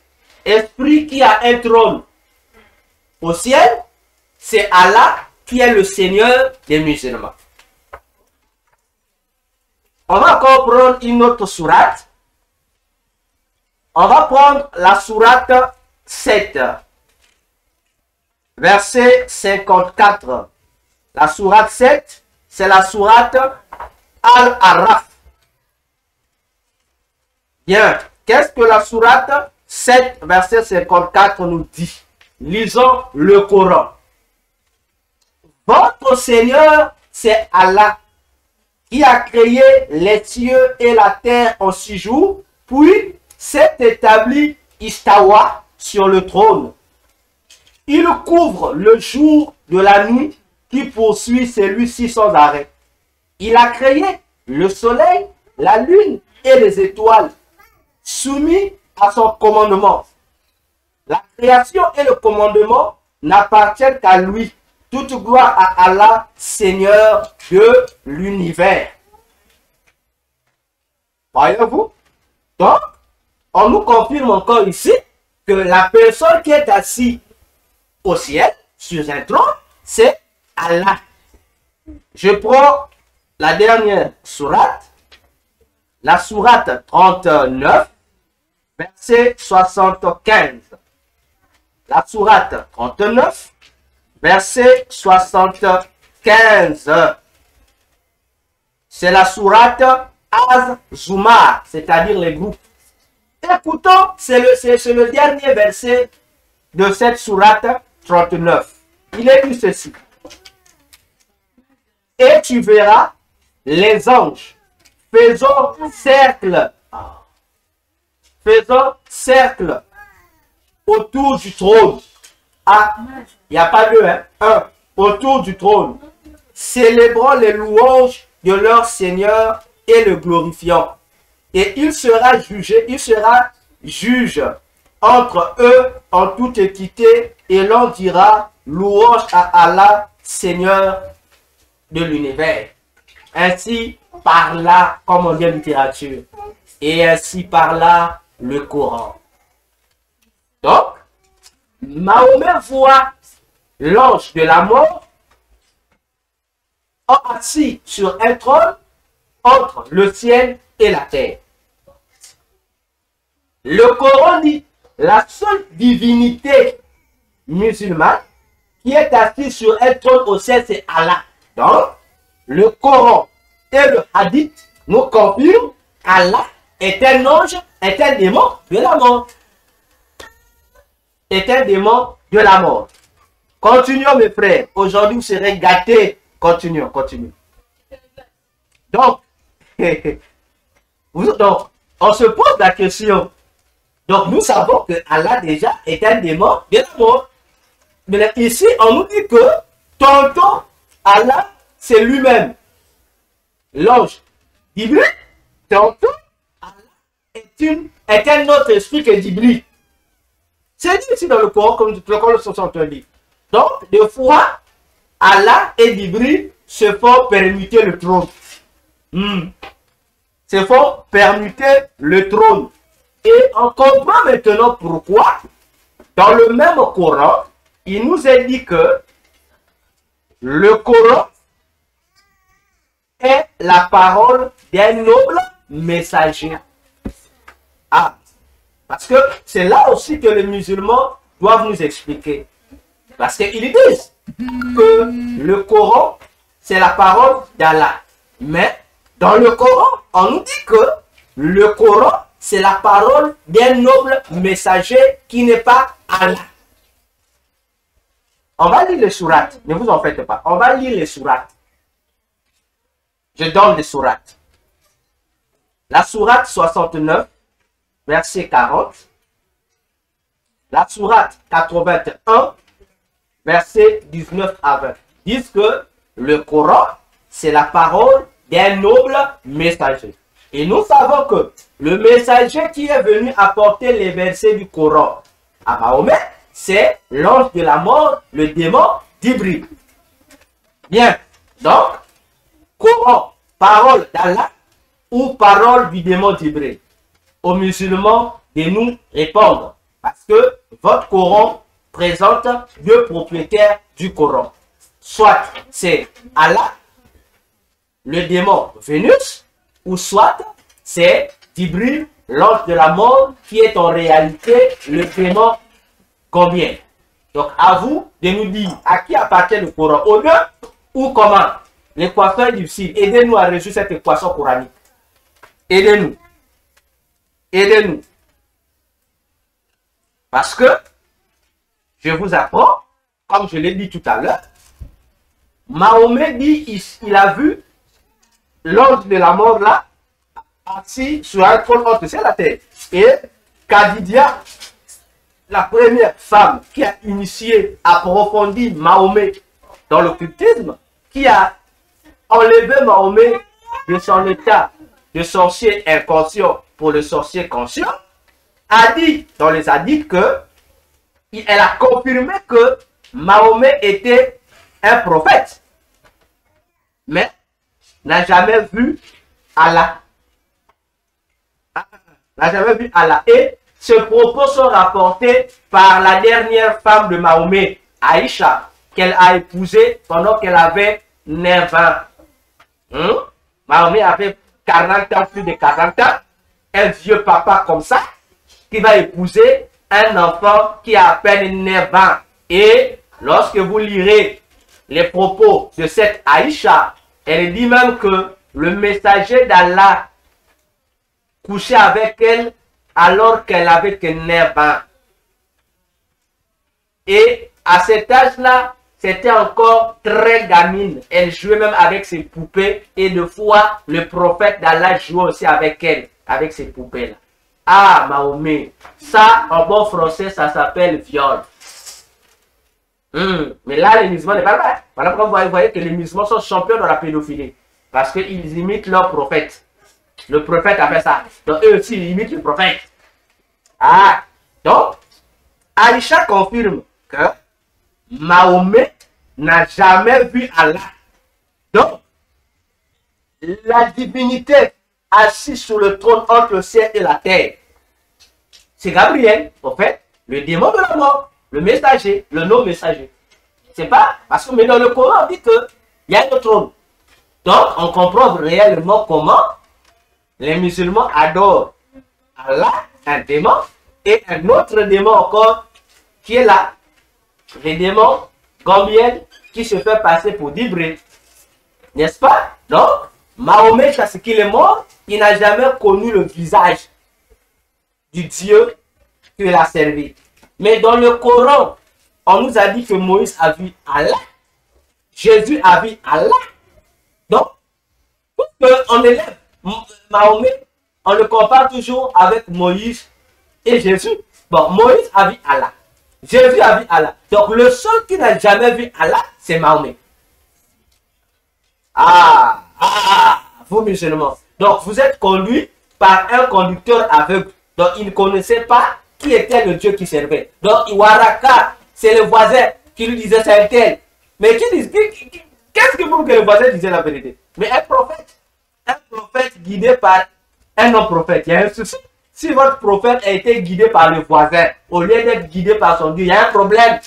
esprit qui a un trône au ciel, c'est Allah qui est le Seigneur des musulmans. On va encore prendre une autre sourate. On va prendre la sourate 7, verset 54. La sourate 7, c'est la sourate Al-Araf. Bien, qu'est-ce que la sourate 7, verset 54 nous dit? Lisons le Coran. Votre Seigneur, c'est Allah, qui a créé les cieux et la terre en 6 jours, puis s'est établi Istawa sur le trône. Il couvre le jour de la nuit qui poursuit celui-ci sans arrêt. Il a créé le soleil, la lune et les étoiles, soumis à son commandement. La création et le commandement n'appartiennent qu'à lui. Toute gloire à Allah, Seigneur de l'univers. Voyez-vous? Donc, on nous confirme encore ici que la personne qui est assise au ciel, sur un trône, c'est Allah. Je prends la dernière sourate, la sourate 39, verset 75. La sourate 39, verset 75. C'est la sourate Az-Zumar, c'est-à-dire les groupes. Écoutons, c'est le dernier verset de cette sourate 39. Il est dit ceci. Et tu verras les anges faisant cercle autour du trône. Ah, il n'y a pas deux, hein? Un, autour du trône, célébrant les louanges de leur Seigneur et le glorifiant. Et il sera juge entre eux en toute équité, et l'on dira louange à Allah, Seigneur de l'univers. Ainsi parla, comme on dit en littérature, et ainsi parla le Coran. Donc, Mahomet voit l'ange de la mort assis sur un trône entre le ciel et la terre. Le Coran dit la seule divinité musulmane qui est assise sur un trône au ciel, c'est Allah. Donc, le Coran et le Hadith nous confirment qu'Allah est un ange, est un démon de la mort. Est un démon de la mort. Continuons, mes frères. Aujourd'hui, vous serez gâtés. Continuons. Donc, on se pose la question. Donc, nous savons que Allah déjà est un démon de la mort. Mais ici, on nous dit que tantôt, Allah, c'est lui-même. L'ange Jibril, tantôt, Allah est un autre esprit que Jibril. C'est dit ici dans le Coran, comme le Coran 70. Donc, des fois, Allah et Jibril se font permuter le trône. Se font permuter le trône. Et on comprend maintenant pourquoi, dans le même Coran, il nous est dit que le Coran est la parole d'un noble messager. Ah, parce que c'est là aussi que les musulmans doivent nous expliquer. Parce qu'ils disent que le Coran, c'est la parole d'Allah. Mais dans le Coran, on nous dit que le Coran, c'est la parole d'un noble messager qui n'est pas Allah. On va lire les sourates. Ne vous en faites pas. On va lire les sourates. Je donne les sourates. La sourate 69, verset 40. La sourate 81, verset 19 à 20. Disent que le Coran, c'est la parole d'un noble messager. Et nous savons que le messager qui est venu apporter les versets du Coran à Mahomet, c'est l'ange de la mort, le démon Jibril. Bien, donc, Coran, parole d'Allah ou parole du démon Jibril? Aux musulmans de nous répondre. Parce que votre Coran présente deux propriétaires du Coran. Soit c'est Allah, le démon Vénus, ou soit c'est Jibril, l'ange de la mort, qui est en réalité le démon combien? Donc à vous de nous dire à qui appartient le Coran, aux deux ou comment? L'équation est difficile. Aidez-nous à résoudre cette équation coranique. Aidez-nous. Aidez-nous. Parce que je vous apprends, comme je l'ai dit tout à l'heure, Mahomet dit il a vu l'ange de la mort là, assis sur un trône entre ciel et la terre. Et Khadija, la première femme qui a initié, approfondi Mahomet dans l'occultisme, qui a enlevé Mahomet de son état de sorcier inconscient pour le sorcier conscient, a dit dans les hadiths que elle a confirmé que Mahomet était un prophète, mais n'a jamais vu Allah. N'a jamais vu Allah. Et ces propos sont rapportés par la dernière femme de Mahomet, Aïcha, qu'elle a épousée pendant qu'elle avait 9 ans. Mahomet avait 40 ans, plus de 40 ans. Un vieux papa comme ça, qui va épouser un enfant qui a à peine 9 ans. Et lorsque vous lirez les propos de cette Aïcha, elle dit même que le messager d'Allah couchait avec elle alors qu'elle avait que 9 ans. Et à cet âge-là, c'était encore très gamine. Elle jouait même avec ses poupées. Et de fois, le prophète d'Allah jouait aussi avec elle, avec ses poupées-là. Ah, Mahomet, ça, en bon français, ça s'appelle viol. Mais là, les musulmans n'est pas là. Voilà pourquoi vous voyez que les musulmans sont champions dans la pédophilie. Parce qu'ils imitent leur prophète. Le prophète a fait ça. Donc eux aussi, ils imitent le prophète. Ah, donc, Aïcha confirme que Mahomet n'a jamais vu Allah. Donc, la divinité assise sur le trône entre le ciel et la terre, c'est Gabriel, en fait, le démon de la mort, le messager, le non-messager. C'est pas, parce que mais dans le Coran, on dit qu'il y a un trône. Donc, on comprend réellement comment les musulmans adorent Allah, un démon, et un autre démon encore qui est là. Le démon Gambiel qui se fait passer pour Dibré. N'est-ce pas? Donc, Mahomet, parce qu'il est mort, il n'a jamais connu le visage du Dieu qu'il a servi. Mais dans le Coran, on nous a dit que Moïse a vu Allah. Jésus a vu Allah. Donc, on élève Mahomet, on le compare toujours avec Moïse et Jésus. Bon, Moïse a vu Allah. Jésus a vu Allah. Donc, le seul qui n'a jamais vu Allah, c'est Mahomet. Vous musulmans. Donc, vous êtes conduits par un conducteur aveugle. Donc, il ne connaissait pas qui était le Dieu qui servait. Donc, Iwaraka, c'est le voisin qui lui disait c'est un tel. Mais qu'est-ce que vous que le voisin disait la vérité? Mais un prophète guidé par un non-prophète, il y a un souci. Si votre prophète a été guidé par le voisin, au lieu d'être guidé par son Dieu, il y a un problème.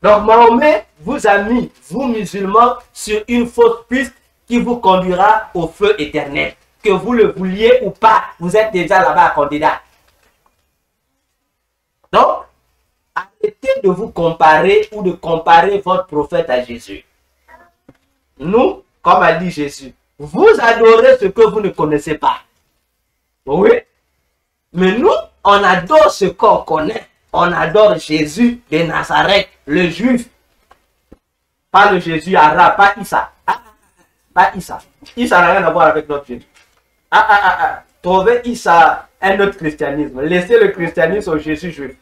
Donc, Mahomet vous a mis, vous musulmans, sur une fausse piste qui vous conduira au feu éternel. Que vous le vouliez ou pas, vous êtes déjà là-bas candidat. Donc, arrêtez de vous comparer ou de comparer votre prophète à Jésus. Nous, comme a dit Jésus, vous adorez ce que vous ne connaissez pas. Oui. Mais nous, on adore ce qu'on connaît. On adore Jésus de Nazareth, le juif. Pas le Jésus arabe, pas Issa. Pas Issa. Issa n'a rien à voir avec notre Jésus. Trouvez Issa un autre christianisme. Laissez le christianisme au Jésus juif.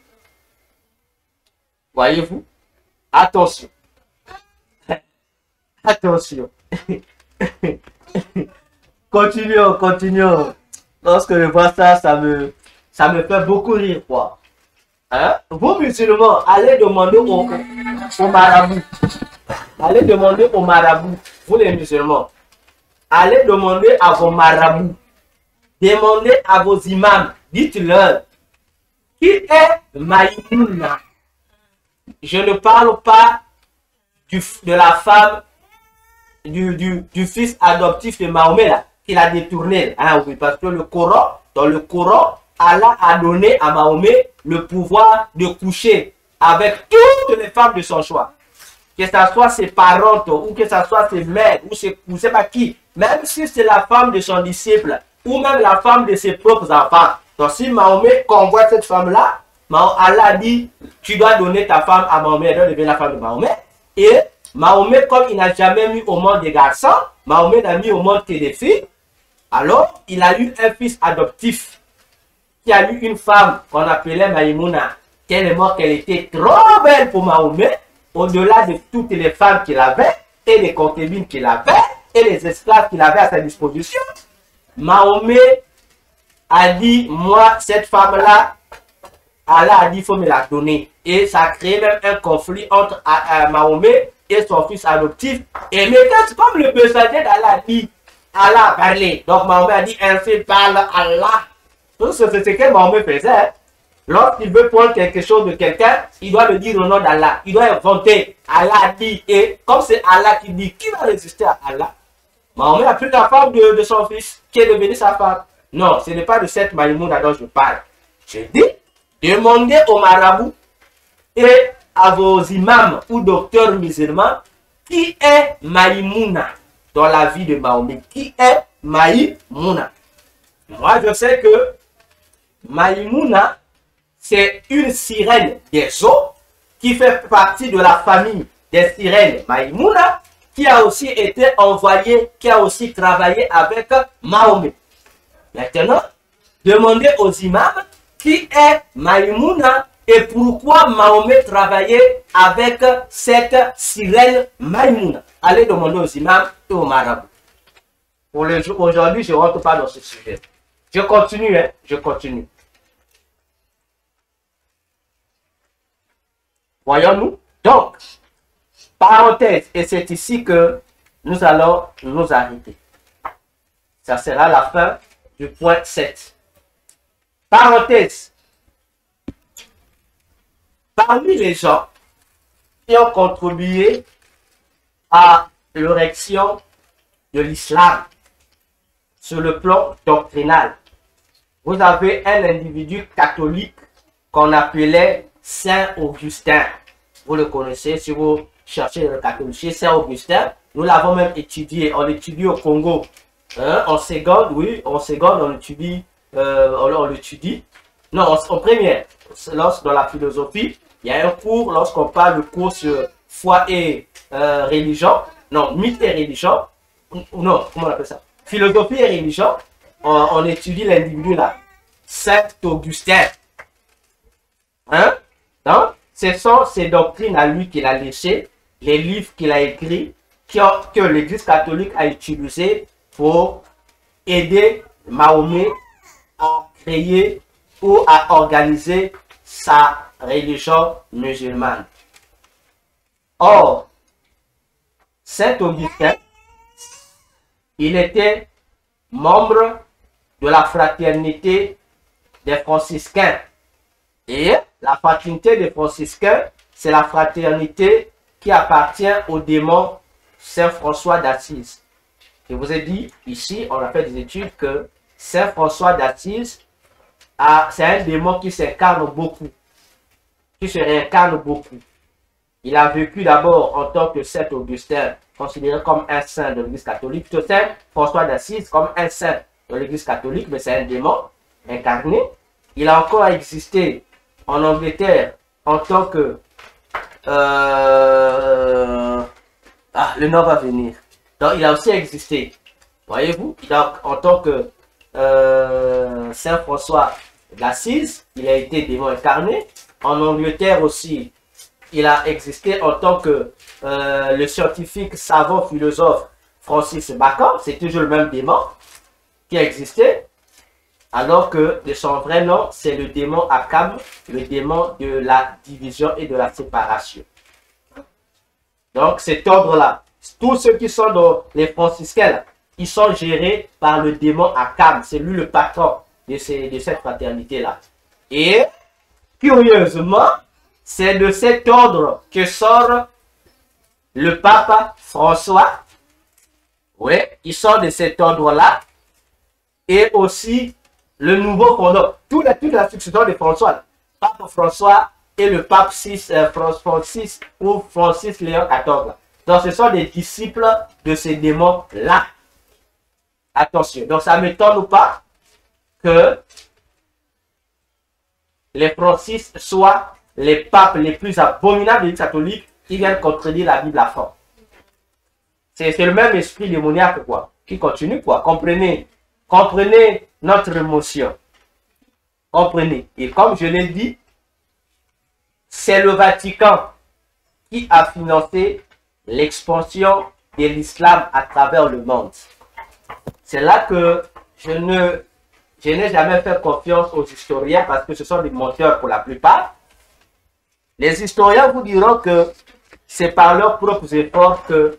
Voyez-vous? Attention. Attention. Continuons. Lorsque je vois ça, ça me fait beaucoup rire, quoi. Hein? Vous, musulmans, allez demander au marabout. Allez demander au marabout. Vous, les musulmans. Allez demander à vos marabouts. Demandez à vos imams. Dites-leur. Qui est Maïmouna? Je ne parle pas de la femme, du fils adoptif de Mahomet, là, qu'il a détourné. Hein, oui, parce que dans le Coran, Allah a donné à Mahomet le pouvoir de coucher avec toutes les femmes de son choix. Que ce soit ses parentes, ou que ce soit ses mères, ou je ne sais pas qui. Même si c'est la femme de son disciple, ou même la femme de ses propres enfants. Donc si Mahomet convoite cette femme-là, Allah dit, tu dois donner ta femme à Mahomet, elle doit devenir la femme de Mahomet. Et Mahomet, comme il n'a jamais mis au monde des garçons, Mahomet n'a mis au monde que des filles. Alors, il a eu un fils adoptif qui a eu une femme qu'on appelait Maïmouna, tellement qu'elle était trop belle pour Mahomet, au-delà de toutes les femmes qu'il avait, et les concubines qu'il avait, et les esclaves qu'il avait à sa disposition. Mahomet a dit, moi, cette femme-là, Allah a dit, il faut me la donner. Et ça a créé même un conflit entre Mahomet et son fils adoptif. Et maintenant, comme le messager d'Allah a dit, Allah a parlé. Donc Mahomet a dit, ainsi parle Allah. Donc c'est ce que Mahomet faisait. Hein. Lorsqu'il veut prendre quelque chose de quelqu'un, il doit le dire au nom d'Allah. Il doit inventer. Allah a dit. Et comme c'est Allah qui dit, qui va résister à Allah? Mahomet a pris la femme de son fils, qui est devenue sa femme. Non, ce n'est pas de cette Maïmouna dont je parle. Je dis, demandez aux marabouts et à vos imams ou docteurs musulmans qui est Maïmouna dans la vie de Mahomet. Qui est Maïmouna? Moi, je sais que Maïmouna, c'est une sirène des eaux qui fait partie de la famille des sirènes Maïmouna, qui a aussi été envoyé, qui a aussi travaillé avec Mahomet. Maintenant, demandez aux imams qui est Maïmouna et pourquoi Mahomet travaillait avec cette sirène Maïmouna. Allez demander aux imams et aux marabouts. Pour aujourd'hui, je ne rentre pas dans ce sujet. Je continue, hein, je continue. Voyons-nous. Donc, parenthèse, et c'est ici que nous allons nous arrêter. Ça sera la fin du point 7. Parenthèse. Parmi les gens qui ont contribué à l'érection de l'islam sur le plan doctrinal, vous avez un individu catholique qu'on appelait Saint Augustin. Vous le connaissez si vous cherchez le catholicisme. Saint Augustin, nous l'avons même étudié. On l'étudie au Congo. Hein? En seconde, oui, en seconde, on l'étudie. Non, en première, dans la philosophie, il y a un cours, lorsqu'on parle de cours sur foi et religion, non, mythe et religion, non, comment on appelle ça? Philosophie et religion, on étudie l'individu là, Saint Augustin. Hein? Donc, ce sont ces doctrines à lui qu'il a laissées, les livres qu'il a écrits, que l'Église catholique a utilisés pour aider Mahomet à créer ou à organiser sa religion musulmane. Or, Saint Augustin, il était membre de la fraternité des franciscains. Et la fraternité des franciscains, c'est la fraternité qui appartient au démon Saint François d'Assise. Je vous ai dit, ici, on a fait des études que Saint François d'Assise, c'est un démon qui s'incarne beaucoup, qui se réincarne beaucoup. Il a vécu d'abord en tant que Saint Augustin, considéré comme un saint de l'Église catholique, plutôt Saint François d'Assise comme un saint de l'Église catholique, mais c'est un démon incarné. Il a encore existé en Angleterre en tant que... le nom va venir. Donc, il a aussi existé, voyez-vous, en tant que Saint François d'Assise, il a été démon incarné. En Angleterre aussi, il a existé en tant que le scientifique, savant, philosophe Francis Bacon. C'est toujours le même démon qui a existé. Alors que de son vrai nom, c'est le démon Akam, le démon de la division et de la séparation. Donc, cet ordre-là, tous ceux qui sont dans les franciscains, ils sont gérés par le démon Akam. C'est lui le patron de cette fraternité-là. Et, curieusement, c'est de cet ordre que sort le pape François. Oui, il sort de cet ordre-là. Et aussi le nouveau fondeur. Toute la succession de François. Pape François et le pape Francis ou Francis Léon XIV. Donc ce sont des disciples de ces démons-là. Attention. Donc ça ne m'étonne pas que les Francis soient les papes les plus abominables de l'Église catholique qui viennent contredire la Bible à fond. C'est le même esprit démoniaque quoi, qui continue quoi. Comprenez notre émotion. Comprenez. Et comme je l'ai dit, c'est le Vatican qui a financé l'expansion de l'islam à travers le monde. C'est là que je n'ai jamais fait confiance aux historiens parce que ce sont des menteurs pour la plupart. Les historiens vous diront que c'est par leurs propres efforts que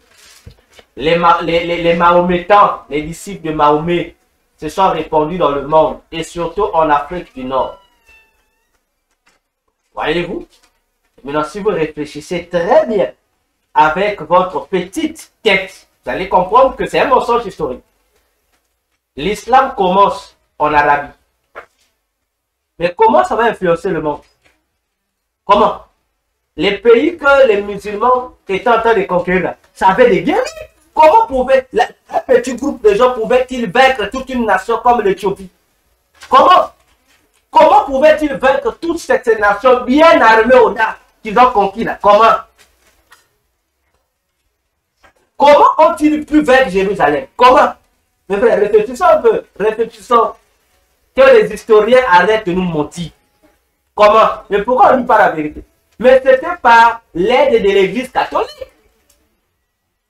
les Mahométans, les disciples de Mahomet, se sont répandus dans le monde et surtout en Afrique du Nord. Voyez-vous? Maintenant, si vous réfléchissez très bien avec votre petite tête, vous allez comprendre que c'est un mensonge historique. L'islam commence en Arabie. Mais comment ça va influencer le monde? Comment? Les pays que les musulmans étaient en train de conquérir, ça avait des guerres. Comment pouvait un petit groupe de gens pouvait-il vaincre toute une nation comme l'Éthiopie? Comment pouvait-il vaincre toute cette nation bien armée au nord? qu'ils ont conquis là. Comment? Comment ont-ils pu vaincre Jérusalem? Comment? Mes frères, réfléchissons un peu. Réfléchissons. Que les historiens arrêtent de nous mentir. Comment? Mais pourquoi on ne dit pas la vérité? Mais c'était par l'aide de l'Église catholique.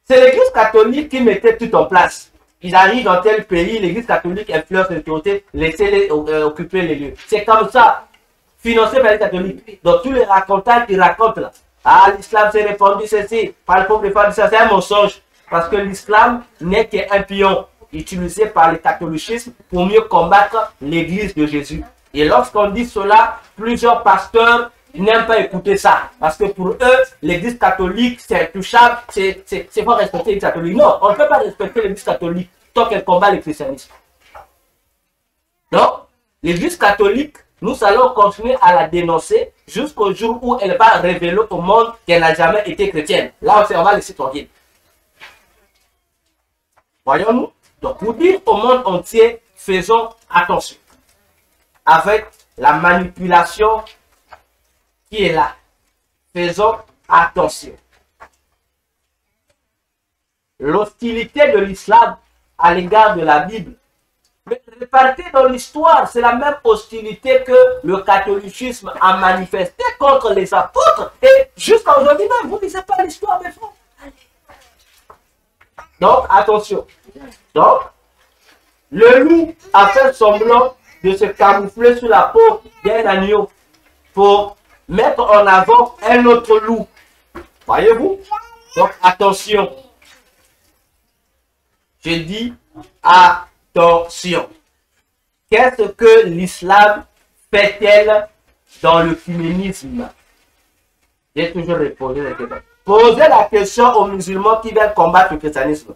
C'est l'Église catholique qui mettait tout en place. Ils arrivent dans tel pays, l'Église catholique influence l'autorité, laissez-les occuper les lieux. C'est comme ça, financé par les catholiques. Donc tous les racontants qui racontent là, ah l'islam s'est répandu ceci, par le peuple de femmes, ça c'est un mensonge. Parce que l'islam n'est qu'un pion utilisé par le catholicisme pour mieux combattre l'Église de Jésus. Et lorsqu'on dit cela, plusieurs pasteurs n'aiment pas écouter ça. Parce que pour eux, l'Église catholique, c'est intouchable, c'est faut respecter l'Église catholique. Non, on ne peut pas respecter l'Église catholique tant qu'elle combat le christianisme. Donc, l'Église catholique, nous allons continuer à la dénoncer jusqu'au jour où elle va révéler au monde qu'elle n'a jamais été chrétienne. Là, on va laisser tranquille. Voyons-nous? Donc, pour dire au monde entier, faisons attention avec la manipulation qui est là. Faisons attention. L'hostilité de l'islam à l'égard de la Bible. Mais répartie dans l'histoire, c'est la même hostilité que le catholicisme a manifesté contre les apôtres. Et jusqu'à aujourd'hui même, vous ne lisez pas l'histoire des frères. Donc, attention. Donc, le loup a fait semblant de se camoufler sous la peau d'un agneau pour mettre en avant un autre loup. Voyez-vous? Donc, attention. Je dis attention. Qu'est-ce que l'islam fait-elle dans le féminisme? J'ai toujours répondu à la question. Posez la question aux musulmans qui viennent combattre le christianisme.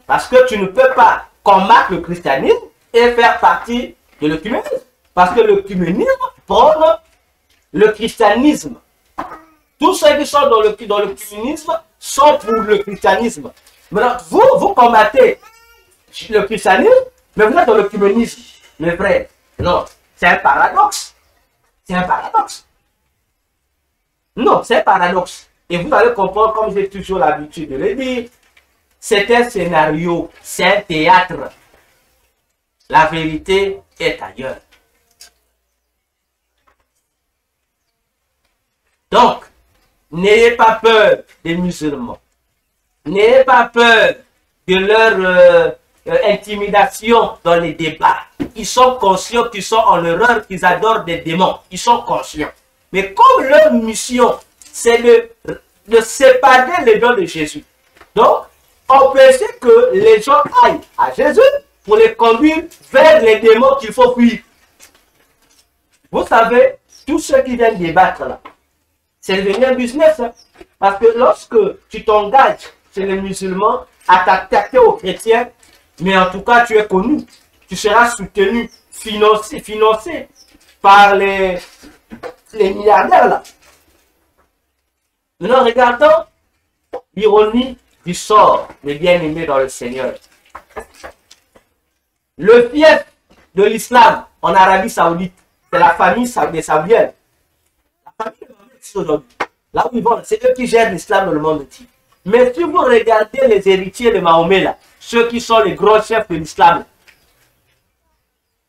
Parce que tu ne peux pas combattre le christianisme et faire partie de l'œcuménisme. Parce que l'œcuménisme prône le christianisme. Tous ceux qui sont dans l'œcuménisme sont pour le christianisme. Maintenant, vous combattez le christianisme, mais vous êtes dans l'œcuménisme. Mes frères, non, c'est un paradoxe. C'est un paradoxe. Non, c'est un paradoxe. Et vous allez comprendre, comme j'ai toujours l'habitude de le dire, c'est un scénario, c'est un théâtre. La vérité est ailleurs. Donc, n'ayez pas peur des musulmans. N'ayez pas peur de leur intimidation dans les débats. Ils sont conscients qu'ils sont en erreur, qu'ils adorent des démons. Ils sont conscients. Mais comme leur mission, c'est de séparer les gens de Jésus. Donc, empêcher que les gens aillent à Jésus pour les conduire vers les démons qu'il faut fuir. Vous savez, tous ceux qui viennent débattre là, c'est devenu un business. Hein? Parce que lorsque tu t'engages chez les musulmans à t'attaquer aux chrétiens, mais en tout cas tu es connu, tu seras soutenu, financé par les milliardaires là. Maintenant, regardons l'ironie du sort des bien-aimés dans le Seigneur. Le fief de l'islam en Arabie Saoudite, c'est la famille des Saoudiens. La famille de Mohamed aujourd'hui. Là où ils vont, c'est eux qui gèrent l'islam dans le monde entier. Mais si vous regardez les héritiers de Mahomet, là, ceux qui sont les grands chefs de l'islam,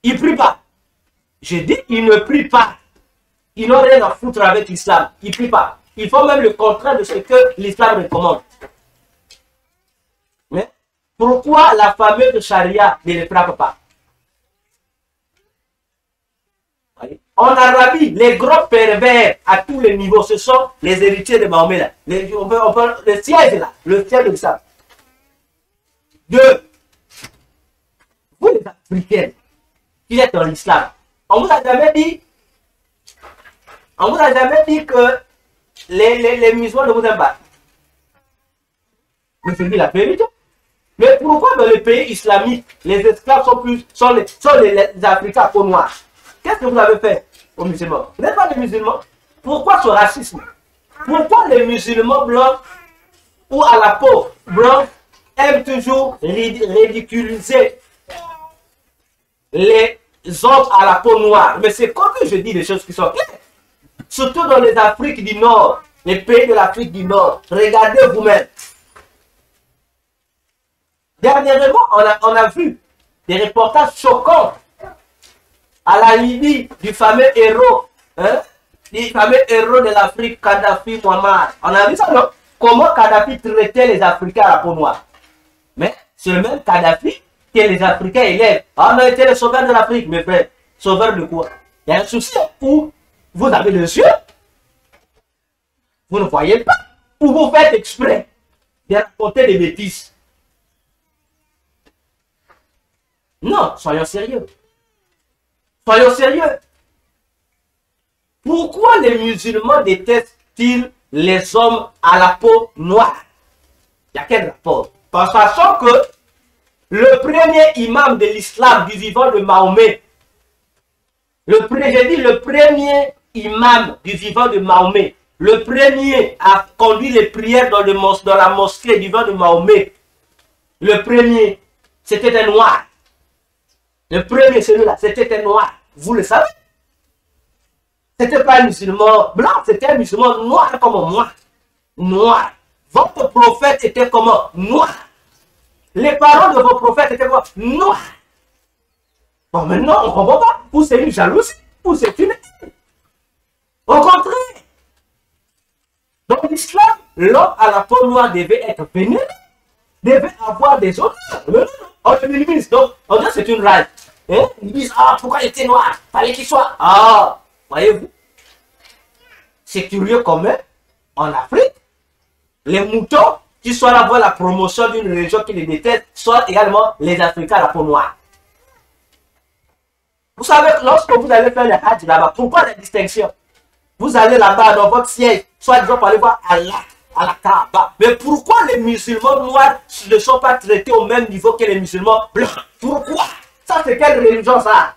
ils ne prient pas. Je dis, ils ne prient pas. Ils n'ont rien à foutre avec l'islam. Ils ne prient pas. Ils font même le contraire de ce que l'islam recommande. Mais pourquoi la fameuse charia ne les frappe pas? En Arabie, les gros pervers à tous les niveaux, ce sont les héritiers de Mahomet. Là. Le siège là, le siège de l'islam. Deux, vous les Africains qui êtes dans l'islam, on vous a jamais dit que les musulmans ne vous aiment pas. Mais c'est dit la vérité. Mais pourquoi dans les pays islamiques, les esclaves sont les Africains peau noire? Qu'est-ce que vous avez fait aux musulmans? Vous n'êtes pas des musulmans. Pourquoi ce racisme? Pourquoi les musulmans blancs ou à la peau blanche aiment toujours ridiculiser les hommes à la peau noire? Mais c'est comme je dis des choses qui sont claires. surtout dans les Afriques du Nord, les pays de l'Afrique du Nord. Regardez vous-même. Dernièrement, on a vu des reportages choquants à la Libye du fameux héros, de l'Afrique, Kadhafi Muammar. On a vu ça, non? Comment Kadhafi traitait les Africains à la peau noire. Mais c'est le même Kadhafi que les Africains élèvent. On a été les sauveurs de l'Afrique, mes frères. Sauveurs de quoi? Il y a un souci où vous avez les yeux, vous ne voyez pas, ou vous faites exprès de raconter des bêtises. Non, soyons sérieux. Soyons sérieux. Pourquoi les musulmans détestent-ils les hommes à la peau noire? Il y a quel rapport? Sachant que le premier imam de l'islam du vivant de Mahomet, le premier imam du vivant de Mahomet, le premier à conduire les prières dans la mosquée du vivant de Mahomet, le premier, c'était un noir. Le premier, celui-là, c'était un noir. Vous le savez. C'était pas un musulman blanc, c'était un musulman noir comme moi. Noir. Votre prophète était comment? Noir. Les parents de vos prophètes étaient quoi? Noirs. Bon, maintenant, on ne comprend pas. Ou c'est une jalousie, ou c'est une haine. Au contraire. Dans l'islam, l'homme à la peau noire devait être vénéré, devait avoir des honneurs. On le minimise. Donc, on dit que c'est une race. Hein? Ils disent, ah, pourquoi il était noir? Fallait qu'il soit. Ah, voyez-vous. C'est curieux quand même. En Afrique, les moutons qui sont là pour la promotion d'une religion qui les déteste sont également les Africains à la peau noire. Vous savez, lorsque vous allez faire le Hajj là-bas, pourquoi la distinction? Vous allez là-bas dans votre siège, soit disant pour aller voir Allah, à la Kaaba. Mais pourquoi les musulmans noirs ne sont pas traités au même niveau que les musulmans blancs? Pourquoi? Ça, c'est quelle religion ça?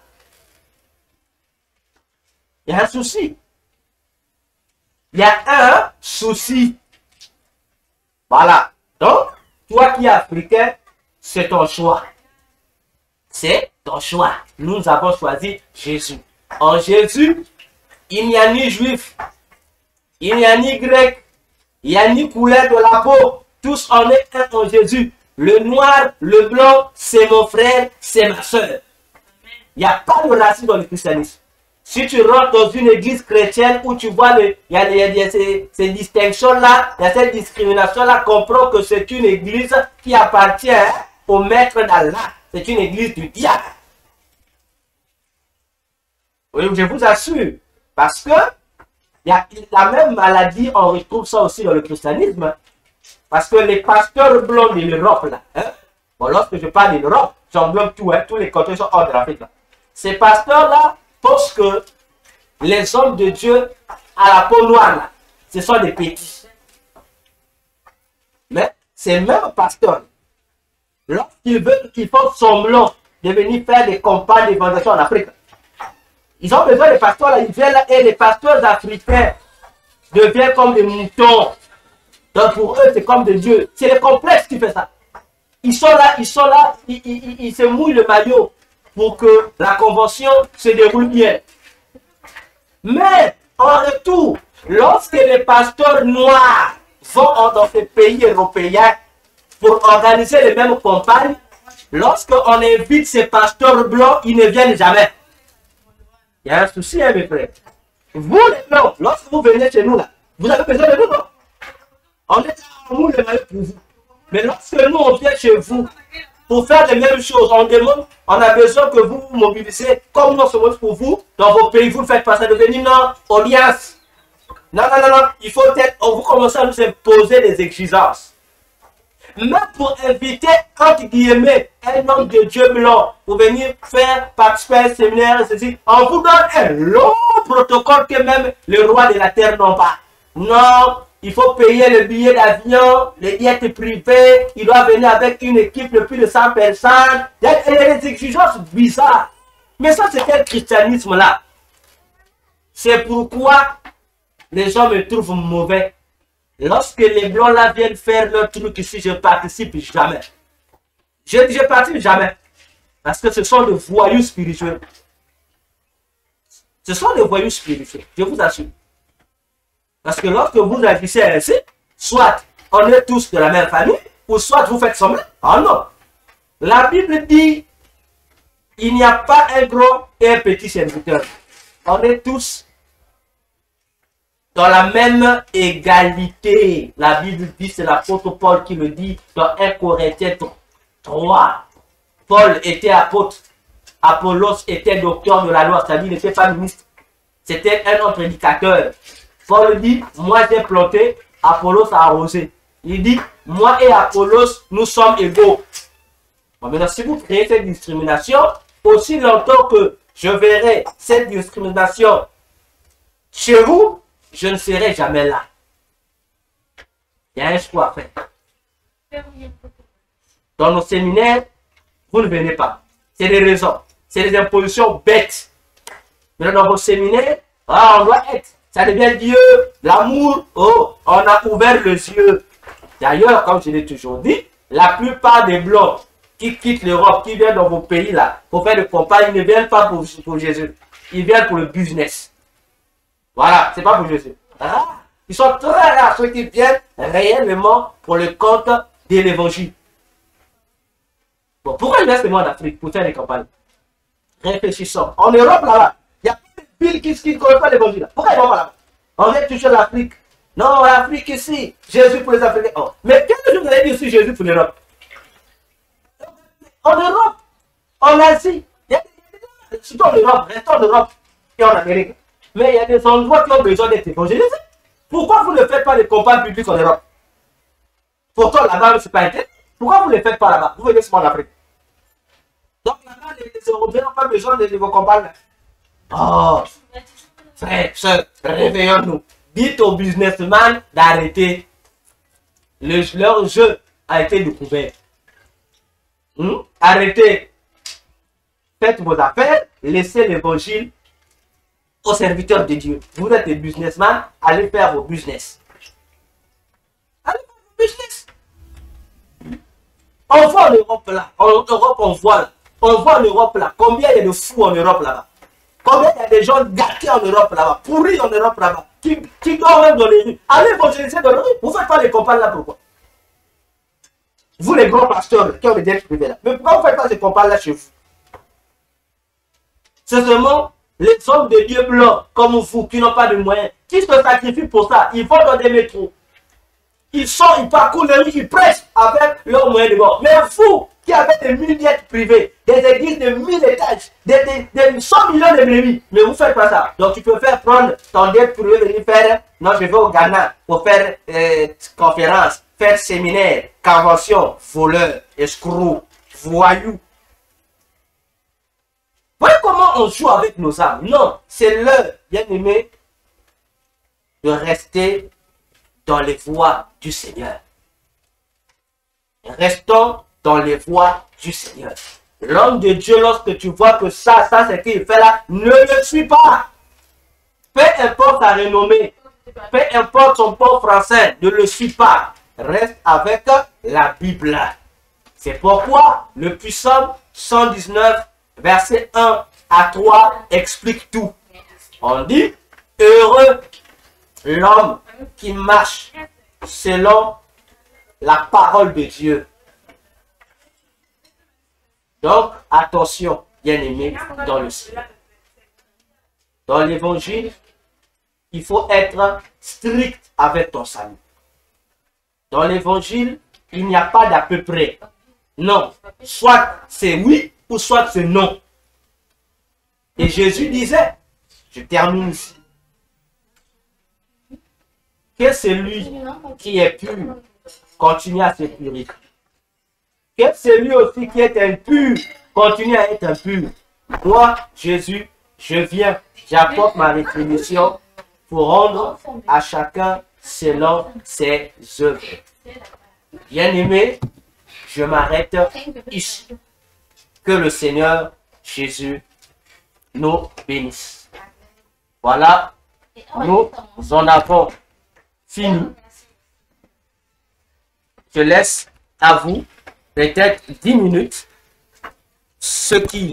Il y a un souci. Il y a un souci. Voilà. Donc, toi qui es africain, c'est ton choix. C'est ton choix. Nous avons choisi Jésus. En Jésus, il n'y a ni juif, il n'y a ni grec, il n'y a ni couleur de la peau. Tous en est un en Jésus. Le noir, le blanc, c'est mon frère, c'est ma soeur. Il n'y a pas de racisme dans le christianisme. Si tu rentres dans une église chrétienne où tu vois il y a ces distinctions-là, il y a cette discrimination-là, comprends que c'est une église qui appartient au maître d'Allah. C'est une église du diable. Oui, je vous assure. Parce que il y a la même maladie, on retrouve ça aussi dans le christianisme. Parce que les pasteurs blancs de l'Europe, là, hein, bon, lorsque je parle de l'Europe, j'englobe tout, hein, tous les cantons sont hors de l'Afrique. Ces pasteurs-là pensent que les hommes de Dieu à la peau noire, là, ce sont des petits. Mais ces mêmes pasteurs, lorsqu'ils veulent, qu'ils font semblant de venir faire des campagnes d'évangélisation en Afrique, ils ont besoin des pasteurs là, ils viennent là et les pasteurs africains deviennent comme des moutons. Donc pour eux, c'est comme des dieux. C'est le complexe qui fait ça. Ils sont là, ils se mouillent le maillot pour que la convention se déroule bien. Mais en retour, lorsque les pasteurs noirs vont dans ces pays européens pour organiser les mêmes campagnes, lorsqu'on invite ces pasteurs blancs, ils ne viennent jamais. Il y a un souci, hein, mes frères. Vous, les blancs, lorsque vous venez chez nous, là, vous avez besoin de nous, non? On est en nous le maillot pour vous. Mais lorsque nous, on vient chez vous pour faire les mêmes choses, on demande, on a besoin que vous vous mobilisez comme nous sommes pour vous. Dans vos pays, vous ne faites pas ça. Devenir non, alliance. Non, non, non, non. Il faut peut-être, on vous commence à nous imposer des exigences. Même pour inviter, entre guillemets, un homme de Dieu blanc pour venir faire participer à un séminaire, ceci, on vous donne un long protocole que même le roi de la terre n'a pas. Non, il faut payer le billet d'avion, les diètes privées, il doit venir avec une équipe de plus de 100 personnes. Il y a des exigences bizarres. Mais ça, c'est quel christianisme-là? C'est pourquoi les gens me trouvent mauvais. Lorsque les blancs là viennent faire leur truc ici, je participe jamais. Je participe jamais. Parce que ce sont des voyous spirituels. Ce sont des voyous spirituels, je vous assure. Parce que lorsque vous agissez ainsi, soit on est tous de la même famille, ou soit vous faites semblant. Ah non. La Bible dit, il n'y a pas un grand et un petit serviteur. On est tous dans la même égalité. La Bible dit, c'est l'apôtre Paul qui le dit dans 1 Corinthiens 3. Paul était apôtre. Apollos était docteur de la loi, c'est-à-dire il n'était pas ministre. C'était un homme prédicateur. Paul dit, moi j'ai planté, Apollos a arrosé. Il dit, moi et Apollos, nous sommes égaux. Bon, maintenant, si vous créez cette discrimination, aussi longtemps que je verrai cette discrimination chez vous, je ne serai jamais là. Il y a un choix à faire. Dans nos séminaires, vous ne venez pas. C'est des raisons. C'est des impositions bêtes. Mais dans vos séminaires, on doit être. Ça devient Dieu, l'amour. Oh, on a ouvert les yeux. D'ailleurs, comme je l'ai toujours dit, la plupart des Blancs qui quittent l'Europe, qui viennent dans vos pays là, pour faire des campagnes, ils ne viennent pas pour Jésus. Ils viennent pour le business. Voilà, c'est pas pour Jésus. Ah, ils sont très rares ceux qui viennent réellement pour le compte de l'évangile. Bon, pourquoi ils viennent seulement en Afrique pour faire des campagnes? Réfléchissons. En Europe là-bas, il y a plus de villes qui ne connaissent pas l'évangile. Pourquoi ils vont pas là-bas? On vient toujours l'Afrique. Non, l'Afrique ici, Jésus pour les Africains. Oh. Mais qu'est-ce que vous avez dit sur Jésus pour l'Europe? En Europe, en Asie, surtout en Europe, restons en Europe et en Amérique. Mais il y a des endroits qui ont besoin d'être évangélisés. Pourquoi vous ne faites pas des campagnes publiques en Europe? Pourtant, là-bas, ce n'est pas été. Pourquoi vous ne les faites pas là-bas? Vous venez seulement en Afrique. Donc là-bas, les Européens n'ont pas besoin de vos campagnes. Oh, frère, sœur, réveillons-nous. Dites aux businessmen d'arrêter. Leur jeu a été découvert. Arrêtez. Faites vos affaires. Laissez l'évangile aux serviteurs de Dieu. Vous êtes des businessmen. Allez faire vos business. Allez faire vos business. On voit en Europe là. En Europe, on voit là. On voit en Europe là. Combien il y a de fous en Europe là-bas? Combien il y a des gens gâtés en Europe là-bas? Pourris en Europe là-bas? Qui dorment même dans les rues. Allez évangéliser dans les rues. Vous ne faites pas les campagnes là, pourquoi? Vous les grands pasteurs qui ont des dettes privées là. Mais pourquoi vous ne faites pas ces campagnes là chez vous? C'est seulement les hommes de Dieu blancs comme vous qui n'ont pas de moyens, qui se sacrifient pour ça. Ils vont dans des métros. Ils parcourent les rues, ils prêchent avec leurs moyens de bord. Mais vous qui avez des milliers privés, des églises de 1000 étages, des 100 millions de brebis, mais vous ne faites pas ça. Donc tu peux faire prendre ton dette privé, venir faire, non je vais au Ghana pour faire conférence, faire séminaire, convention, voleur, escroc, voyou. Voyez comment on joue avec nos âmes. Non, c'est l'heure, bien aimé, de rester dans les voies du Seigneur. Restons dans les voies du Seigneur. L'homme de Dieu, lorsque tu vois que ça c'est ce qu'il fait là, ne le suis pas. Peu importe sa renommée, peu importe son port français, ne le suis pas. Reste avec la Bible. C'est pourquoi le Psaume 119, verset 1 à 3 explique tout. On dit, heureux l'homme qui marche selon la parole de Dieu. Donc, attention, bien-aimés, dans le ciel. Dans l'évangile, il faut être strict avec ton salut. Dans l'évangile, il n'y a pas d'à peu près. Non. Soit c'est oui, ou soit c'est non. Et Jésus disait, je termine ici, que celui qui est pur continue à se purifier. Que celui aussi qui est impur continue à être impur. Moi, Jésus, je viens, j'apporte ma rétribution pour rendre à chacun selon ses œuvres. Bien-aimé, je m'arrête ici. Que le Seigneur Jésus nous bénisse. Voilà, nous en avons fini. Je laisse à vous peut-être 10 minutes, ceux qui